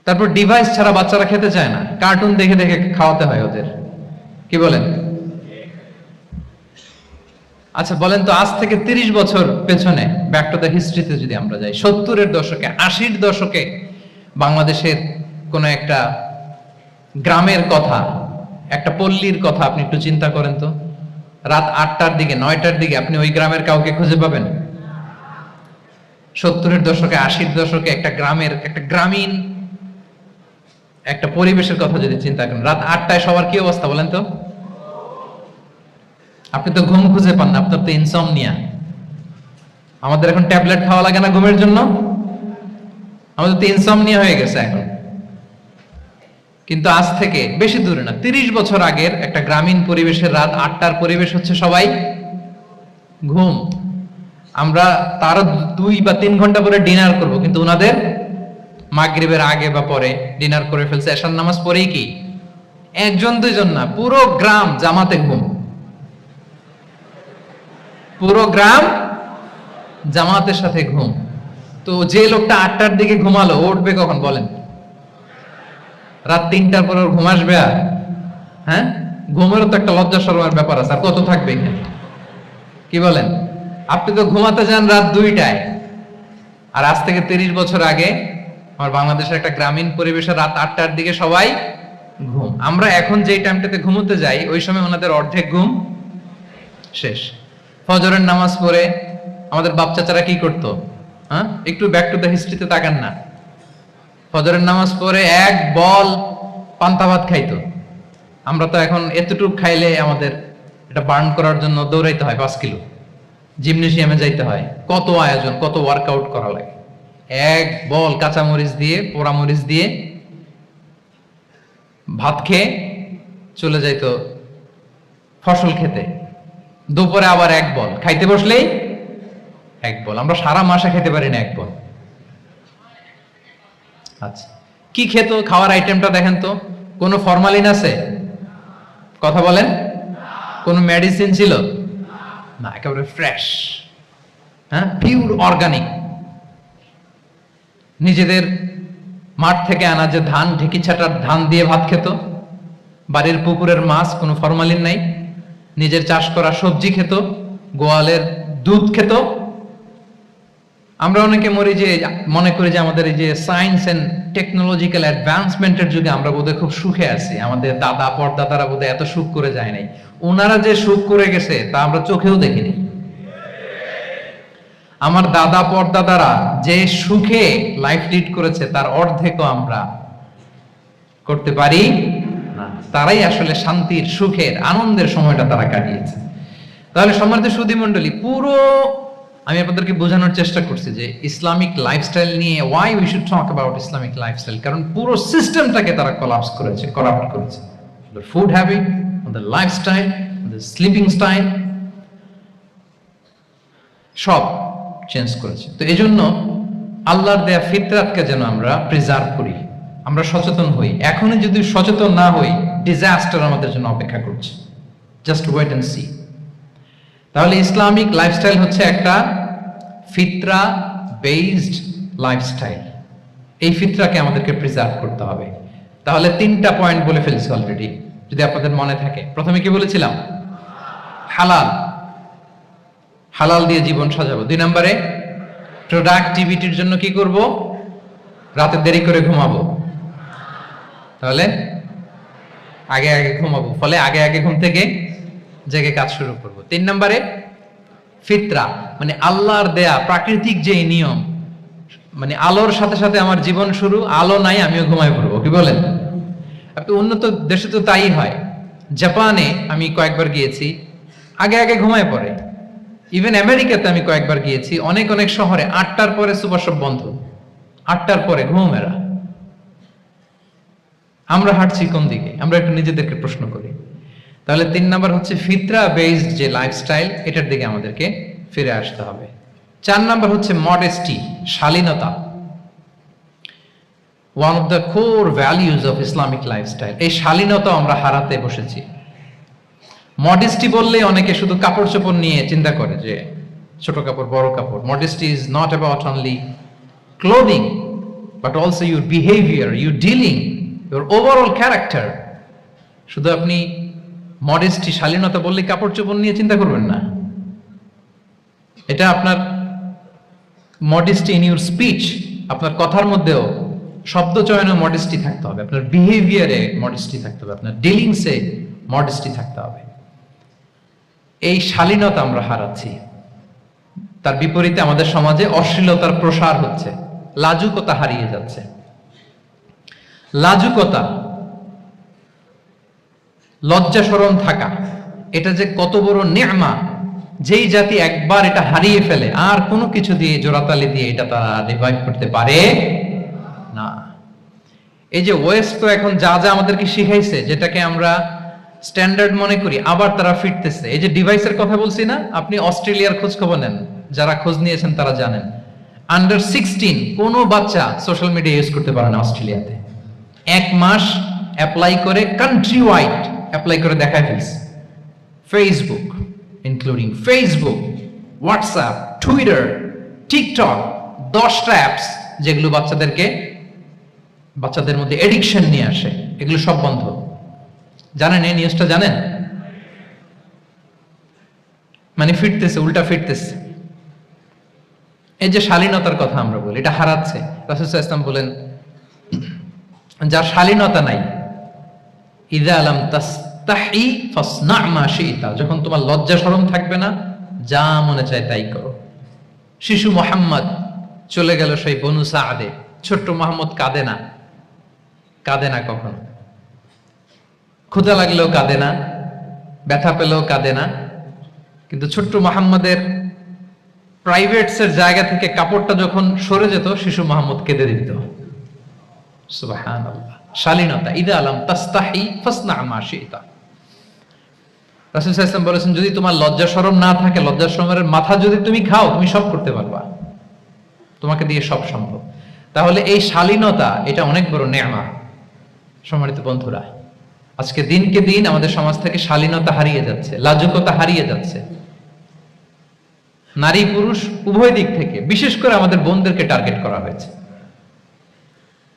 তারপর ডিভাইস ছাড়া বাচ্চারা খেতে চায় না, কার্টুন দেখে দেখে খাওয়াতে হয় ওদের, কি বলেন? আচ্ছা বলেন তো, আজ থেকে 30 বছর পেছনে ব্যাক টু দ্য হিস্ট্রিতে যদি আমরা যাই, 70-এর দশকে, 80-র দশকে বাংলাদেশের কোন একটা গ্রামের কথা, একটা পল্লীর কথা আপনি একটু চিন্তা করেন তো। রাত 8টার দিকে, 9টার দিকে আপনি ওই গ্রামের কাউকে খুঁজে পাবেন? 70-এর দশকে, 80-র দশকে একটা গ্রামের, একটা গ্রামীণ একটা পরিবেশের কথা যদি চিন্তা করেন, রাত 8টায় সবার কি অবস্থা বলেন তো? আপনি তো ঘুম খুঁজে পান না, আপনার তো ইনসমনিয়া। আমাদের এখন ট্যাবলেট খাওয়া লাগে না ঘুমের জন্য? আমাদের তো ইনসমনিয়া হয়ে গেছে এখন। কিন্তু আজ থেকে বেশি দূরে না, 30 বছর আগের একটা গ্রামীণ পরিবেশের রাত 8টার পরিবেশ হচ্ছে সবাই ঘুম। আমরা তার 2 বা 3 ঘন্টা পরে ডিনার করব, কিন্তু ওনাদের মাগরিবের আগে বা পরে ডিনার করে ফেলছে, এশার নামাজ পড়েই কি 1-2 জন না, পুরো গ্রাম জামাতে ঘুম। পুরো গ্রাম জামাতের সাথে ঘুম। তো যে লোকটা 8টার দিকে ঘুমালো, উঠবে কখন বলেন? রাত 3টার পর ঘুম আসবে? আর হ্যাঁ, ঘুমেরও তো একটা লজ্জা শরমের ব্যাপার আছে, আর কত থাকবে এখানে, কি বলেন? আপনি তো ঘুমাতে যান রাত 2টায়, আর আজ থেকে 30 বছর আগে আমার বাংলাদেশের একটা গ্রামীণ পরিবেশে রাত 8টার দিকে সবাই ঘুম। আমরা এখন যেই টাইমটাতে ঘুমোতে যাই, ওই সময় ওনাদের অর্ধেক ঘুম শেষ। ফজরের নামাজ পড়ে আমাদের বাপ চাচারা কি করতো? হ্যাঁ, একটু ব্যাক টু দ্য হিস্ট্রিতে তাকান না। ফজরের নামাজ পড়ে এক বল পান্তা ভাত খাইতো। আমরা তো এখন এতটুকু খাইলে আমাদের এটা বার্ন করার জন্য দৌড়াইতে হয় 5 কিলো, জিমনেশিয়ামে যাইতে হয়, কত আয়োজন, কত ওয়ার্কআউট করা লাগে। এক বল কাঁচামরিচ দিয়ে, পোড়ামরিচ দিয়ে ভাত খেয়ে চলে যাইতো ফসল খেতে। দুপুরে আবার এক বল, খাইতে বসলেই এক বল। আমরা সারা মাসে খেতে পারি না এক বল। আচ্ছা, কি খেত? খাওয়ার আইটেমটা দেখেন তো, কোনো ফরমালিন আছে? কথা বলেন। কোনো মেডিসিন ছিল না, একেবারে ফ্রেশ, হ্যাঁ, পিওর অর্গানিক। নিজেদের মাঠ থেকে আনা যে ধান, ঢেকি ছাটার ধান দিয়ে ভাত খেত। বাড়ির পুকুরের মাছ, কোনো ফরমালিন নাই। নিজের চাষ করা সবজি খেত, গোয়ালের দুধ খেত। আমরা অনেকে মনে করি যে আমাদের এই যে সায়েন্স এন্ড টেকনোলজিক্যাল অ্যাডভান্সমেন্টের যুগে আমরা বোধহয় খুব সুখে আছি, আমাদের দাদা পরদাদারা বোধহয় এত সুখ করে যায় নাই। ওনারা যে সুখ করে গেছে তা আমরা চোখেও দেখিনি। আমার দাদা পরদাদারা যে সুখে লাইফ লিড করেছে তার অর্ধেকও আমরা করতে পারি না। তারাই আসলে শান্তির, সুখের, আনন্দের সময়টা তারা কাটিয়েছে। তাহলে সম্মানিত সুধী মণ্ডলী, পুরো আমি আপনাদেরকে বোঝানোর চেষ্টা করছি যে ইসলামিক লাইফস্টাইল নিয়ে why we should talk about Islamic lifestyle, কারণ পুরো সিস্টেমটাকে তারা কলাপস করেছে, করাপ্ট করেছে। Food habit, lifestyle, sleeping style, সব চেঞ্জ করেছে। তো এই জন্য আল্লাহর দেয়া ফিতরাতকে যেন আমরা প্রিজার্ভ করি, আমরা সচেতন হই। এখনই যদি সচেতন না হই, ডিজাস্টার আমাদের জন্য অপেক্ষা করছে। Just wait and see. তাহলে ইসলামিক লাইফস্টাইল হচ্ছে একটা ফিতরা বেসড লাইফস্টাইল। এই ফিতরাকে আমাদেরকে প্রিজার্ভ করতে হবে। তাহলে 3টা পয়েন্ট বলে ফেলছি অলরেডি, যদি আপনাদের মনে থাকে। প্রথমে কি বলেছিলাম? হালাল, হালাল দিয়ে জীবন সাজাবো। 2 নম্বরে প্রোডাক্টিভিটির জন্য কি করব? রাতে দেরি করে ঘুমাবো। তাহলে আগে আগে ঘুমাবো, ফলে আগে আগে ঘুম থেকে জেগে কাজ শুরু করব। 3 নম্বরে ফিতরা, মানে আল্লাহর দেয়া প্রাকৃতিক যে নিয়ম, মানে আলোর সাথে সাথে আমার জীবন শুরু, আলো নাই আমিও ঘুমায় পড়বো, কি বলেন? আপনি উন্নত দেশে তো তাই হয়। জাপানে আমি কয়েকবার গিয়েছি, আগে আগে ঘুমায় পড়ে, ইভেন আমেরিকাতে আমি কয়েকবার গিয়েছি, অনেক অনেক শহরে 8টার পরে সুপার শপ বন্ধ, 8টার পরে ঘুমেরা। আমরা হাঁটছি কোন দিকে? আমরা একটু নিজেদেরকে প্রশ্ন করি। তাহলে 3 নাম্বার হচ্ছে ফিতরা বেসড যে লাইফস্টাইল, এটার দিকে আমাদেরকে ফিরে আসতে হবে। 4 নাম্বার হচ্ছে মডেস্টি, শালীনতা। One of the core values of Islamic lifestyle. এই শালীনতা আমরা হারাতে বসেছি। মডেস্টি বললে অনেকে শুধু কাপড় চোপড় নিয়ে চিন্তা করে যে ছোট কাপড় বড় কাপড়। Modesty is not about only clothing but also your behaviour, your dealing, your overall character. শুধু আপনি মডেস্টি শালীনতা বললে কাপড় চোপড় নিয়ে চিন্তা করবেন না। এটা আপনার মডেস্টি ইন ইউর স্পিচ, আপনার কথার মধ্যেও শব্দ চয়নে মডেস্টি থাকতে হবে, আপনার বিহেভিয়ারে মডেস্টি থাকতে হবে, আপনার ডিলিংসে মডেস্টি থাকতে হবে। এই শালীনতা আমরা হারাচ্ছি। তার বিপরীতে আমাদের সমাজে অশ্লীলতার প্রসার হচ্ছে, লাজুকতা হারিয়ে যাচ্ছে। লাজুকতা, লজ্জা শরম থাকা, এটা যে কত বড় নেয়ামা। যেই জাতি একবার এটা হারিয়ে ফেলে আর কোনো কিছু দিয়ে জোড়াতালি দিয়ে এটা তারা রিভাইভ করতে পারে না। এই যে ওয়েস্ট তো এখন যা যা আমাদেরকে শিখাইছে, যেটাকে আমরা স্ট্যান্ডার্ড মনে করি, আবার তারা ফিরতেছে। এই যে ডিভাইসের কথা বলছি না, আপনি অস্ট্রেলিয়ার খোঁজ খবর নেন, যারা খোঁজ নিয়েছেন তারা জানেন আন্ডার 16 কোনো বাচ্চা সোশ্যাল মিডিয়া ইউজ করতে পারে না অস্ট্রেলিয়াতে। 1 মাস অ্যাপ্লাই করে, কান্ট্রি ওয়াইড অ্যাপ্লাই করে দেখায় ফেলছে। Facebook, including Facebook, WhatsApp, Twitter, TikTok, 10টা অ্যাপস যেগুলো বাচ্চাদের মধ্যে এডিকশন নিয়ে আসে, এগুলো সব বন্ধ। জানেন এই নিউজটা? জানেন? মানে ফিরতেছে, উল্টা ফিরতেছে। এই যে শালীনতার কথা আমরা বলি, এটা হারাচ্ছে। রাসূল সাল্লাল্লাহু আলাইহি ওয়াসাল্লাম বলেন, যার শালীনতা নাই, ইযা লাম তাস্তাহি ফাসনা মা শি'তা, যখন তোমার লজ্জা শরম থাকবে না, যা মনে চায় তাই করো। শিশু মুহাম্মদ চলে গেল সেই বনু সাআদে। ছোট্ট মুহাম্মদ কাঁদে না, কাঁদে না কখনো। ক্ষুধা লাগলেও কাঁদে না, ব্যথা পেলেও কাঁদে না। কিন্তু ছোট্ট মুহাম্মদের প্রাইভেটসের জায়গা থেকে কাপড়টা যখন সরে যেত, শিশু মুহাম্মদ কেঁদে দিত। সুবহানাল্লাহ, শালীনতা। ইযা লাম তাস্তাহি ফাসনা মা শি'তা। রাসূল সাল্লাল্লাহু আলাইহি ওয়াসাল্লাম বলেছেন, যদি তোমার লজ্জা শরম না থাকে, লজ্জা শরমের মাথা যদি তুমি খাও, তুমি সব করতে পারবা, তোমাকে দিয়ে সব সম্ভব। তাহলে এই শালীনতা, এটা অনেক বড় নেয়ামা। সম্মানিত বন্ধুরা, আজকে দিনকে দিন আমাদের সমাজ থেকে শালীনতা হারিয়ে যাচ্ছে, লাজুকতা হারিয়ে যাচ্ছে। নারী পুরুষ উভয় দিক থেকে, বিশেষ করে আমাদের বোনদেরকে টার্গেট করা হয়েছে।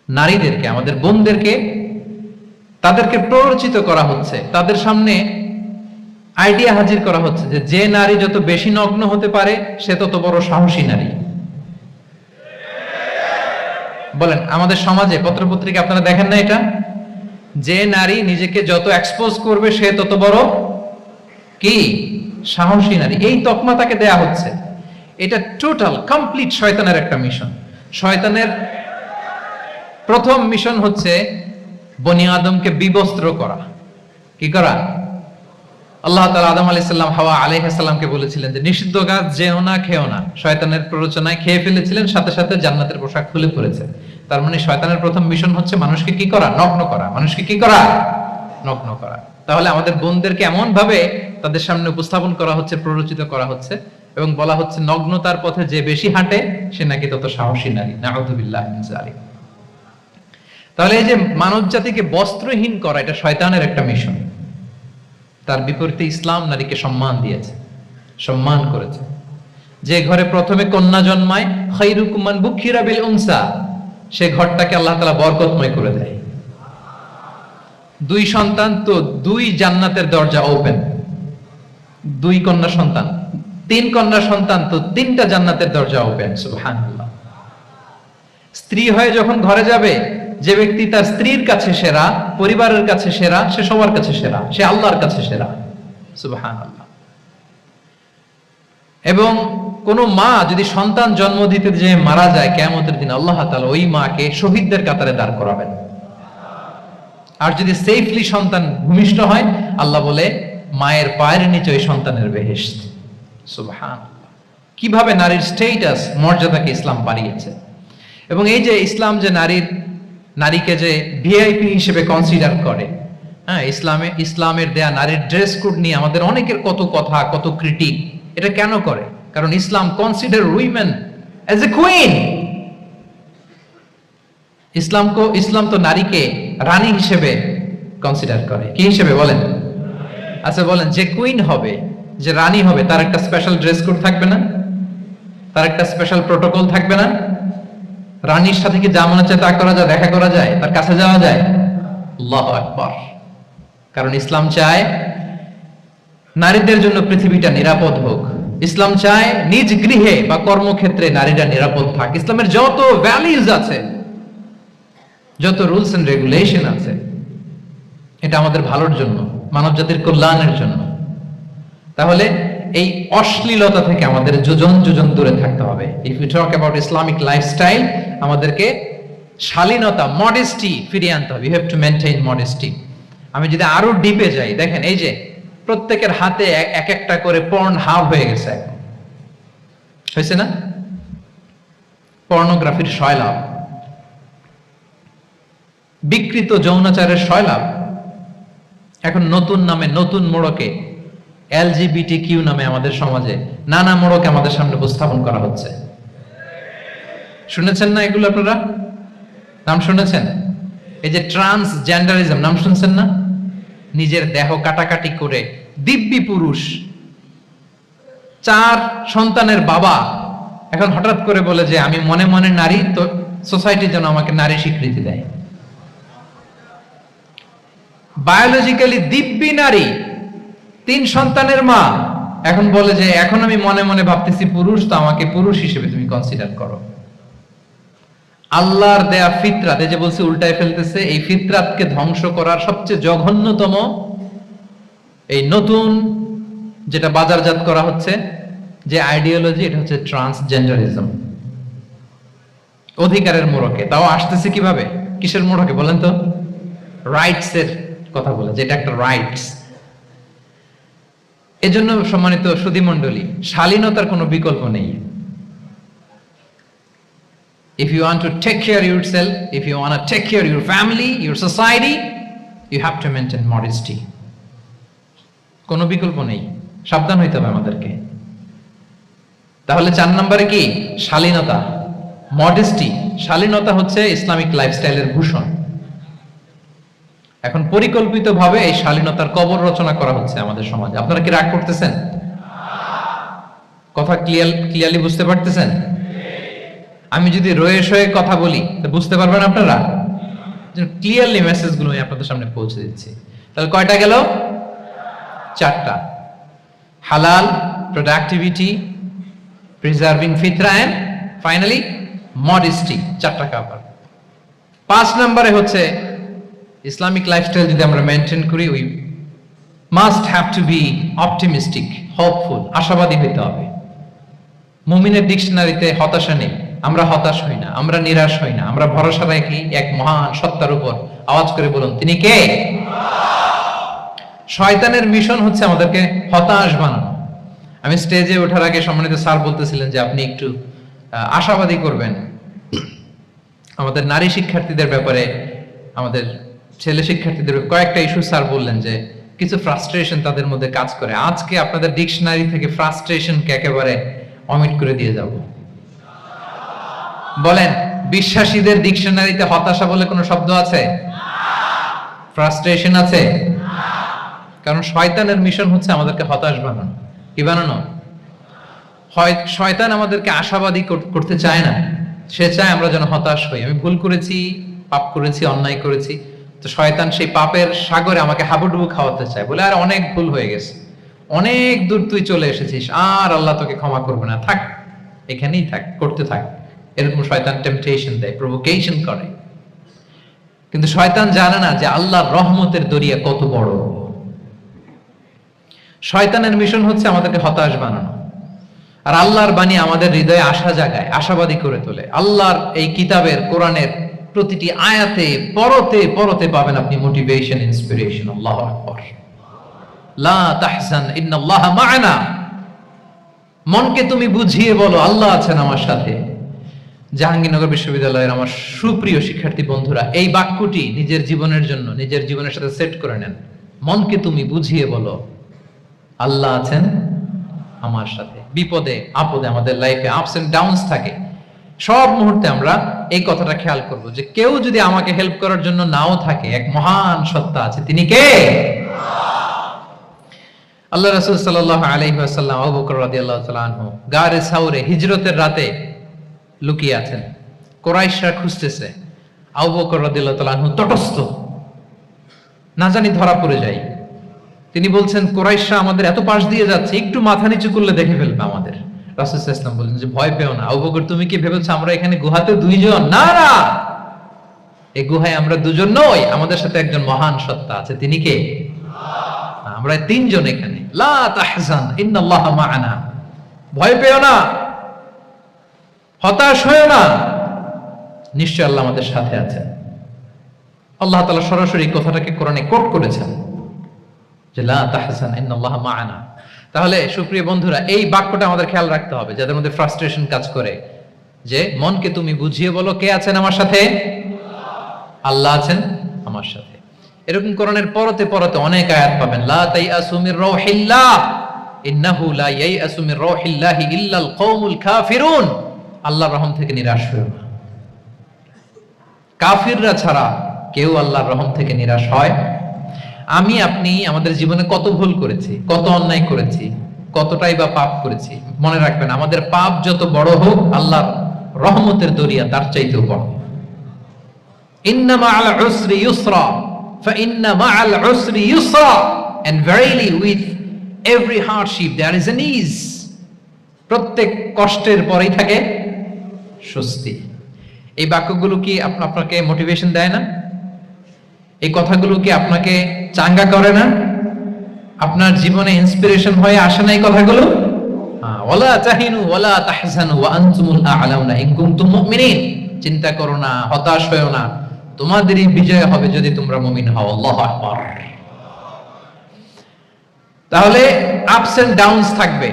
নারীদেরকে, আমাদের বোনদেরকে, তাদেরকে প্ররোচিত করা হচ্ছে, তাদের সামনে আইডিয়া হাজির করা হচ্ছে যে নারী যত বেশি নগ্ন হতে পারে সে তত বড় সাহসী নারী। বলেন, আমাদের সমাজে পত্রপত্রিকা আপনারা দেখেন না এটা? যে নারী নিজেকে যত এক্সপোজ করবে সে তত বড় কি সাহসী নারী, এই তকমা তাকে দেয়া হচ্ছে। এটা টোটাল কমপ্লিট শয়তানের একটা মিশন। শয়তানের প্রথম মিশন হচ্ছে বনি আদমকে বিবস্ত্র করা। কি করা? আল্লাহ তাআলা আদম আলাইহিস সালাম, হাওয়া আলাইহিস সালামকে বলেছিলেন যে নিষিদ্ধ গাছ যেও না, খেও না। শয়তানের প্ররোচনায় খেয়ে ফেলেছিলেন, সাথে সাথে জান্নাতের পোশাক খুলে পড়েছে। তার মানে শয়তানের প্রথম মিশন হচ্ছে মানুষকে কি করা? নগ্ন করা। মানুষকে কি করা? নগ্ন করা। তাহলে আমাদের বোনদেরকে এমন ভাবে তাদের সামনে উপস্থাপন করা হচ্ছে, প্ররোচিত করা হচ্ছে এবং বলা হচ্ছে নগ্নতার পথে যে বেশি হাঁটে সে নাকি তত সাহসী নারী। নাউযুবিল্লাহি মিন যালিক। তাহলে এই যে মানব জাতিকে বস্ত্রহীন করা, এটা শয়তানের একটা মিশন। তার বিপরীতে ইসলাম নারীকে সম্মান দিয়েছে, সম্মান করেছে। যে ঘরে প্রথমে কন্যা জন্মায়, খায়রুকুম মান বুকিরা বিল উনসা, সে ঘরটাকে আল্লাহ তাআলা বরকতময় করে দেয়। 2 সন্তান তো 2 জান্নাতের দরজা ওপেন। 2 কন্যা সন্তান, 3 কন্যা সন্তান তো 3টা জান্নাতের দরজা ওপেন। সুবহানাল্লাহ। স্ত্রী হয়ে যখন ঘরে যাবে, যে ব্যক্তি তার স্ত্রীর কাছে সেরা, পরিবারের কাছে সেরা, সে সবার কাছে সেরা, সে আল্লাহর কাছে সেরা। সুবহানাল্লাহ। এবং কোন মা যদি সন্তান জন্ম দিতে যে মারা যায়, কিয়ামতের দিন আল্লাহ তাআলা ওই মাকে শহীদদের কাতারে দাঁড় করাবেন। আর যদি সেফলি সন্তান ভূমিষ্ঠ হয়, আল্লাহ বলে মায়ের পায়ের নিচে ওই সন্তানের বেহেশত। সুবহানাল্লাহ। কিভাবে নারীর স্টেটাস মর্যাদাকে ইসলাম বাড়িয়েছে, এবং এই যে ইসলাম যে নারীকে যে ভিআইপি হিসেবে কনসিডার করে, হ্যাঁ, ইসলামের দেয়া নারীর ড্রেস কোড নিয়ে আমাদের অনেকের কত কথা, কত ক্রিটিক। এটা কেন করে? কারণ Islam consider women as a queen. Islam তো নারীকে রানী হিসেবে কনসিডার করে। কি হিসেবে বলেন? আচ্ছা বলেন, যে কুইন হবে, যে রানী হবে, তার একটা স্পেশাল ড্রেস কোড থাকবে না? তার একটা স্পেশাল প্রোটোকল থাকবে না? রানীর সাথে কি যা মনে চায় তা করা যায়, দেখা করা যায়, তার কাছে যাওয়া যায়? আল্লাহু আকবার। কারণ ইসলাম চায় নারীদের জন্য পৃথিবীটা নিরাপদ হোক। ইসলাম চায় নিজ গৃহে বা কর্মক্ষেত্রে নারীরা নিরাপদ থাক। ইসলামের যত ভ্যালিউজ আছে, যত রুলস এন্ড রেগুলেশন আছে, এটা আমাদের ভালোর জন্য, মানব জাতির কল্যাণের জন্য। তাহলে এই অশ্লীলতা থেকে আমাদের যোজন যোজন দূরে থাকতে হবে। If you talk about Islamic lifestyle, আমাদেরকে শালীনতা, মডেস্টি ফিরিয়ে আনতে হবে। You have to maintain modesty. আমি যদি আরো ডিপে যাই, দেখেন এই যে প্রত্যেকের হাতে এক একটা করে পর্ন হাব হয়ে গেছে, হয়েছে না? পর্নোগ্রাফির সয়লাভ, বিকৃত যৌনাচারের সয়লাভ। এখন নতুন নামে, নতুন মোড়কে, LGBTQ নামে আমাদের সমাজে নানা মোড়কে আমাদের সামনে উপস্থাপন করা হচ্ছে। শুনেছেন না এগুলো? আপনারা নাম শুনেছেন? এই যে ট্রান্সজেন্ডারিজম, নাম শুনছেন না? নিজের দেহ কাটাকাটি করে দিব্যি পুরুষ, 4 সন্তানের বাবা, এখন হঠাৎ করে বলে যে আমি মনে মনে নারী, তো সোসাইটি যেন আমাকে নারী স্বীকৃতি দেয়। বায়োলজিক্যালি দিব্যি নারী, 3 সন্তানের মা, এখন বলে যে এখন আমি মনে মনে ভাবতেছি পুরুষ, তো আমাকে পুরুষ হিসেবে তুমি কনসিডার করো। আল্লাহর দেয়া ফিতরাত, এই যে বলছে উল্টায় ফেলতেছে, এই ফিতরাতকে ধ্বংস করার সবচেয়ে জঘন্যতম এই নতুন যেটা বাজারজাত করা হচ্ছে যে আইডিওলজি, এটা হচ্ছে ট্রান্সজেন্ডারিজম। অধিকারের মোড়কে, তাও আসতেছে কিভাবে? কিসের মোড়কে বলেন তো? রাইটস এর কথা বলে, যেটা একটা রাইটস। এজন্য সম্মানিত সুধী মণ্ডলী, শালীনতার কোনো বিকল্প নেই। If you want to take care of yourself, if you want to take care of your family, your society, you have to maintain modesty. কোনো বিকল্প নেই, সাবধান হইতে হবে আমাদেরকে। তাহলে 4 নম্বরে কি? শালীনতা, মডেস্টি। শালীনতা হচ্ছে ইসলামিক লাইফস্টাইলের ভূষণ। এখন পরিকল্পিতভাবে এই শালীনতার কবর রচনা করা হচ্ছে আমাদের সমাজে। আপনারা কি রাগ করতেছেন? কথা ক্লিয়ারলি বুঝতে পারতেছেন? আমি যদি রয়ে সয়ে কথা বলি, তো বুঝতে পারবেন আপনারা? ক্লিয়ারলি মেসেজগুলো আমি আপনাদের সামনে পৌঁছে দিচ্ছি। তাহলে কয়টা গেল? 4টা। হালাল, প্রোডাক্টিভিটি, প্রিজার্ভিং ফিতরা, এন্ড ফাইনালি মডেস্টি। 4টা কাভার। 5 নম্বরে হচ্ছে ইসলামিক লাইফস্টাইল যদি আমরা মেনটেন করি, we must have to be optimistic, hopeful, আশাবাদী হইতে হবে। মুমিনের ডিকশনারিতে হতাশা নেই। আমরা হতাশ হই না, আমরা নিরাশ হই না, আমরা ভরসা রাখি এক মহান সত্তার উপর। আওয়াজ করে বলুন, তিনি কে? শয়তানের মিশন হচ্ছে আমাদেরকে হতাশ বানানো। আমি স্টেজে ওঠার আগে সম্মানিত স্যার বলতেছিলেন যে আপনি একটু আশাবাদী করবেন আমাদের নারী শিক্ষার্থীদের ব্যাপারে, আমাদের ছেলে শিক্ষার্থীদের কয়েকটা ইস্যু স্যার বললেন যে কিছু ফ্রাস্ট্রেশন তাদের মধ্যে কাজ করে। আজকে আপনাদের ডিকশনারি থেকে ফ্রাস্ট্রেশনকে একেবারে অমিট করে দিয়ে যাব। বলেন, বিশ্বাসীদের ডিকশনারিতে হতাশা বলে কোনো শব্দ আছে? ফ্রাস্ট্রেশন আছে? কারণ শয়তানের মিশন হচ্ছে আমাদেরকে হতাশ বানানো। কি বানানো? শয়তান আমাদেরকে আশাবাদী করতে চায় না, সে চায় আমরা যেন হতাশ হই। আমি ভুল করেছি, পাপ করেছি, অন্যায় করেছি, তো শয়তান সেই পাপের সাগরে আমাকে হাবুডুবু খাওয়াতে চায়, বলে আর অনেক ভুল হয়ে গেছে, অনেক দূর তুই চলে এসেছিস, আর আল্লাহ তোকে ক্ষমা করবে না, থাক এখানেই থাক, করতে থাক। এরকম শয়তান টেম্পটেশন দেয়, প্রভোকেশন করে। কিন্তু শয়তান জানে না যে আল্লাহর রহমতের দরিয়া কত বড়। শয়তানের মিশন হচ্ছে আমাদেরকে হতাশ বানানো, আর আল্লাহর বাণী আমাদের হৃদয়ে আশা জাগায়, আশাবাদী করে তোলে। আল্লাহর এই কিতাবের, কোরআনের প্রতিটি আয়াতে পরতে পরতে পাবেন আপনি মোটিভেশন, ইন্সপিরেশন। আল্লাহু আকবার। লা তাহজান ইন্নাল্লাহা মা'ানা। মনকে তুমি বুঝিয়ে বলো আল্লাহ আছেন আমার সাথে। জাহাঙ্গীরনগর বিশ্ববিদ্যালয়ের আমার সুপ্রিয় শিক্ষার্থী বন্ধুরা, এই বাক্যটি নিজের জীবনের জন্য, নিজের জীবনের সাথে সেট করে নেন। মনকে তুমি বুঝিয়ে বলো আল্লাহ আছেন আমার সাথে। বিপদে আপদে, আমাদের লাইফে আপস এন্ড ডাউনস থাকে, সব মুহূর্তে আমরা এই কথাটা খেয়াল করব যে কেউ যদি আমাকে হেল্প করার জন্য নাও থাকে, এক মহান সত্তা আছে, তিনি কে? আল্লাহ রাসূল সাল্লাল্লাহু আলাইহি ওয়াসাল্লাম আবু বকর রাদিয়াল্লাহু তাআলা আনহু গারে সাউরে হিজরতের রাতে লুকিয়ে আছেন, কুরাইশরা খুঁজতেছে, আবু বকর রাদিয়াল্লাহু তাআলা আনহু তটস্থ, না জানি ধরা পড়ে যায়। তিনি বলছেন কুরাইশরা আমাদের এত পাশ দিয়ে যাচ্ছে, একটু মাথা নিচু করলে দেখে ফেলবে আমাদের। রাসূল সাল্লাল্লাহু আলাইহি ওয়াসাল্লাম বলেন যে ভয় পেও না। আবু বকর, তুমি কি ভেবেছো আমরা এখানে গুহাতে দুইজন? না না, এই গুহায় আমরা দুজন নই, আমাদের সাথে একজন মহান সত্তা আছে, তিনি কে? আমরা তিনজন এখানে। লা তাহজান ইন্নাল্লাহা মা'ানা, ভয় পেও না, হতাশ হয়ো না, নিশ্চয় আল্লাহ আমাদের সাথে আছেন। আল্লাহ তাআলা সরাসরি কথাটাকে কোরআনে কোট করেছেন যে লা তাহজান ইন্নাল্লাহা মা'ানা। তাহলে সুপ্রিয় বন্ধুরা, এই বাক্যটা আমাদের খেয়াল রাখতে হবে, যাদের মধ্যে ফ্রাস্ট্রেশন কাজ করে, যে মনকে তুমি বুঝিয়ে বলো কে আছেন আমার সাথে? আল্লাহ আছেন আমার সাথে। এরকম কোরআনের পরতে পরতে অনেক আয়াত পাবেন। লা তাইয়াসু মির রাউহিল্লাহ ইন্নাহু লা ইয়াইয়াসু মির রাউহিল্লাহি ইল্লাল কওমুল কাফিরুন। আল্লাহর রহম থেকে নিরাশ হয়ো না। কাফিররা ছাড়া কেউ আল্লাহর রহম থেকে নিরাশ হয়। আমি আপনি আমাদের জীবনে কত ভুল করেছি, কত অন্যায় করেছি, কতটাই বা পাপ করেছি। মনে রাখবেন, আমাদের পাপ যত বড় হোক, আল্লাহর রহমতের দরিয়া তার চাইতেও বড়। ইন্না মা'আল উসরি ইউসরা ফাইন্না মা'আল উসরি ইউসরা, and verily with every hardship there is an ease. প্রত্যেক কষ্টের পরেই থাকে স্বস্তি। এই বাক্যগুলো কি আপনাকে মোটিভেশন দেয় না? এই কথাগুলো কি আপনাকে চাঙ্গা করে না? আপনার জীবনে ইন্সপিরেশন হয়ে আসে না এই কথাগুলো? ওয়ালা তাহিনু ওয়ালা তাহজানু ওয়া আনতুমুল আ'লাউনা ইন কুনতুম মুমিনিন। চিন্তা করো না, হতাশ হয়ো না, তোমাদেরই বিজয় হবে যদি তোমরা মুমিন হও। আল্লাহু আকবার। তাহলে আপস এন্ড ডাউনস থাকবে,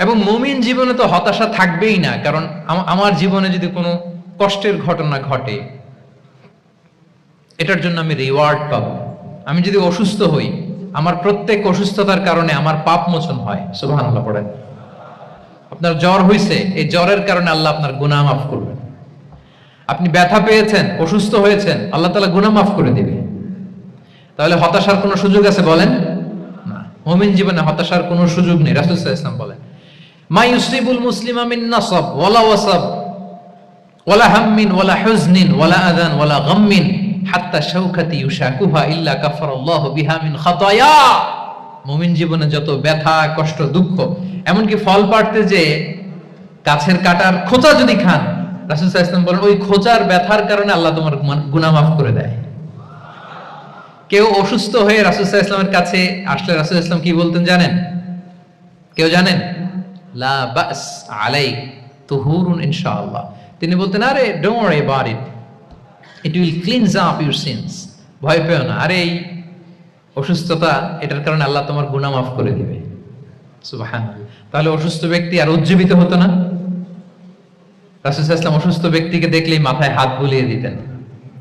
এবং মুমিন জীবনে তো হতাশা থাকবেই না। কারণ আমার জীবনে যদি কোনো কষ্টের ঘটনা ঘটে, এটার জন্য আমি রিওয়ার্ড পাবো। আমি যদি অসুস্থ হই, আমার প্রত্যেক অসুস্থতার কারণে আমার পাপ মোচন হয়। সুবহানাল্লাহ পড়েন। আপনার জ্বর হয়েছে, এই জ্বরের কারণে আল্লাহ আপনার গুনাহ মাফ করবেন। আপনি ব্যথা পেয়েছেন, অসুস্থ হয়েছেন, আল্লাহ তাআলা গুনাহ মাফ করে দিবে। তাহলে হতাশার কোনো সুযোগ আছে বলেন? না। মুমিন জীবনে হতাশার কোনো সুযোগ নেই। রাসূল সাল্লাল্লাহু আলাইহি ওয়াসাল্লাম বলেন, মা ইউসিবুল মুসলিমা মিন নাসাব ওয়ালা ওয়াসাব ওয়ালা হাম্মিন ওয়ালা হুজনিন ওয়ালা আযান ওয়ালা গাম্মিন হাত্তা শাওকাতি ইউশাকুহা ইল্লা কাফারাল্লাহু বিহা মিন খাতায়া। মুমিন জীবনে যত ব্যথা, কষ্ট, দুঃখ, এমনকি ফল পাড়তে যে গাছের কাটার খোঁচা যদি খান, রাসূল সাল্লাল্লাহু আলাইহি ওয়াসাল্লাম বলেন ওই খোঁচার ব্যথার কারণে আল্লাহ তোমার গুনাহ মাফ করে দেয়। কেউ অসুস্থ হয়ে রাসূল সাল্লাল্লাহু আলাইহি ওয়াসাল্লামের কাছে আসলে রাসূল সাল্লাল্লাহু আলাইহি ওয়াসাল্লাম কি বলতেন জানেন? কেউ জানেন? লা বাস আলাইক তুহুরুন ইনশাআল্লাহ। তিনি বলতেন, আরে don't worry about it, it will cleanse up your scenes. ভয় পেও না, আরে এই অসুস্থতা, এটার কারণে আল্লাহ তোমার গুনাহ মাফ করে দিবে। সুবহানাল্লাহ। তাহলে অসুস্থ ব্যক্তি আর উজ্জীবিত হতো না? রাসূল সাল্লাল্লাহু আলাইহি ওয়াসাল্লাম অসুস্থ ব্যক্তিকে দেখলেই মাথায় হাত বুলিয়ে দিতেন,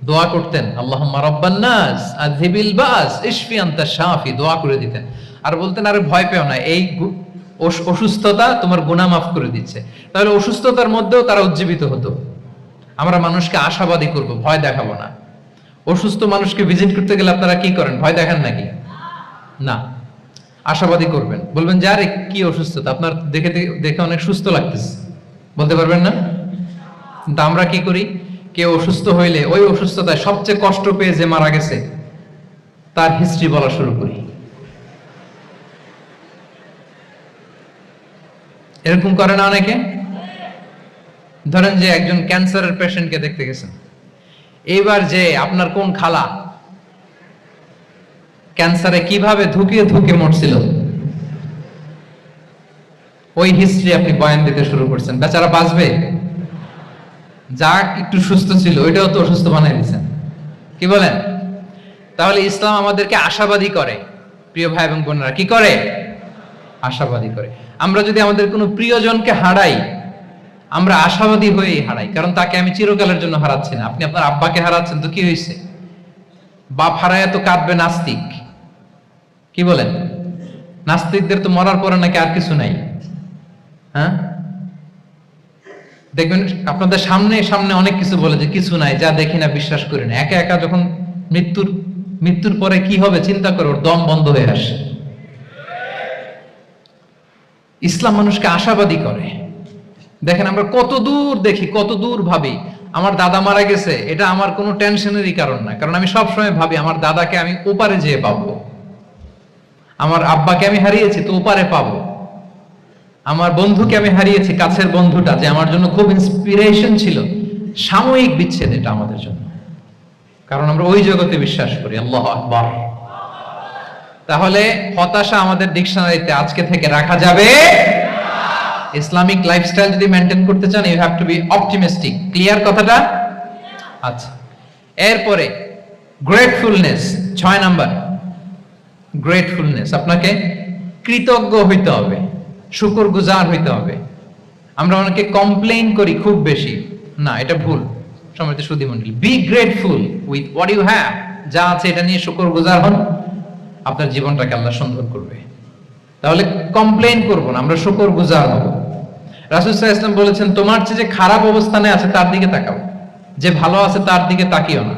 দোয়া করতেন, আল্লাহুম্মা রাব্বান নাস আযহিবিল বাস ইশফি আনতা শাফি, দোয়া করে দিতেন। আর বলতেন, আরে ভয় পেও না, এই অসুস্থতা তোমার গুনাহ মাফ করে দিচ্ছে। তাহলে অসুস্থতার মধ্যেও তারা উজ্জীবিত হতো। আমরা মানুষকে আশাবাদী করব, ভয় দেখাবো না। অসুস্থ মানুষকে ভিজিট করতে গেলে আপনারা কি করেন? ভয় দেখান নাকি? না, আশাবাদী করবেন, বলবেন যে আরে কি অসুস্থতা, আপনার দেখে দেখে অনেক সুস্থ লাগতেছে, বলতে পারবেন না? কিন্তু আমরা কি করি? কেউ অসুস্থ হইলে ওই অসুস্থতায় সবচেয়ে কষ্ট পেয়ে যে মারা গেছে তার হিস্ট্রি বলা শুরু করি। এরকম করে না অনেকে? ধরেন যে একজন ক্যান্সারের পেশেন্টকে দেখতে গেছেন, এইবার যে আপনার কোন খালা ক্যান্সারে কিভাবে ধুকিয়ে ধুকিয়ে মরছিল, ওই হিস্ট্রি আপনি বয়ান দিতে শুরু করছেন। বেচারা বাঁচবে? যা একটু সুস্থ ছিল ওইটাও তো অসুস্থ বানাই দিচ্ছেন। কি বলেন? তাহলে ইসলাম আমাদেরকে আশাবাদী করে। প্রিয় ভাই এবং বোনেরা, কি করে? আশাবাদী করে। আমরা যদি আমাদের কোনো প্রিয়জনকে হারাই, আমরা আশাবাদী হয়েই হারাই, কারণ তাকে আমি চিরকালের জন্য হারাচ্ছি না। আপনি আপনার আব্বাকে হারাচ্ছেন তো কি হয়েছে? বাপ হারায় তো কাঁদবে নাস্তিক, কি বলেন? নাস্তিকদের তো মরার পরে নাকি আর কিছু নাই। হ্যাঁ, দেখবেন আপনাদের সামনে সামনে অনেক কিছু বলে যে কিছু নাই, যা দেখি না বিশ্বাস করি না। একা একা যখন মৃত্যুর পরে কি হবে চিন্তা করে ওর দম বন্ধ হয়ে আসে। ইসলাম মানুষকে আশাবাদী করে। দেখেন আমরা কত দূর দেখি, কত দূর ভাবি। আমার দাদা মারা গেছে, এটা আমার কোনো টেনশনেরই কারণ না, কারণ আমি সবসময় ভাবি আমার দাদাকে আমি ওপারে যেয়ে পাবো, আমার আব্বাকে আমি হারিয়েছি তো ওপারে পাবো, আমার বন্ধুকে আমি হারিয়েছি, কাছের বন্ধুটা যে আমার জন্য খুব ইন্সপিরেশন ছিল। সাময়িক বিচ্ছেদ এটা আমাদের জন্য, কারণ আমরা ওই জগতে বিশ্বাস করি। আল্লাহু আকবার। তাহলে হতাশা আমাদের ডিকশনারিতে আজকে থেকে রাখা যাবে। ইসলামিক লাইফস্টাইল যদি মেনটেন করতে চান, you have to be optimistic. Clear কথাটা? আচ্ছা, এরপরে গ্রেটফুলনেস, 6 নাম্বার। গ্রেটফুলনেস, আপনাকে কৃতজ্ঞ হইতে হবে, শুকরগুজার হইতে হবে। আমরা অনেকে কমপ্লেইন করি খুব বেশি, না এটা ভুল। সম্মানিত সুধীমণ্ডলী, be grateful with what you have. যা আছে এটা নিয়ে শুকরগুজার হন, আপনার জীবনটাকে আল্লাহ সুন্দর করবে। তাহলে কমপ্লেইন করব না, আমরা শুকরগুজার হব। রাসূল সাল্লাল্লাহু আলাইহি ওয়াসাল্লাম বলেছেন, তোমার চেয়ে যে খারাপ অবস্থানে আছে তার দিকে তাকাও, যে ভালো আছে তার দিকে তাকিও না।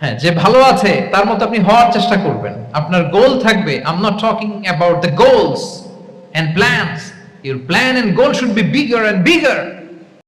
হ্যাঁ, যে ভালো আছে তার মতো আপনি হওয়ার চেষ্টা করবেন। আপনার গোল থাকবে। I am not talking about the goals and plans, your plan and goal should be bigger and bigger.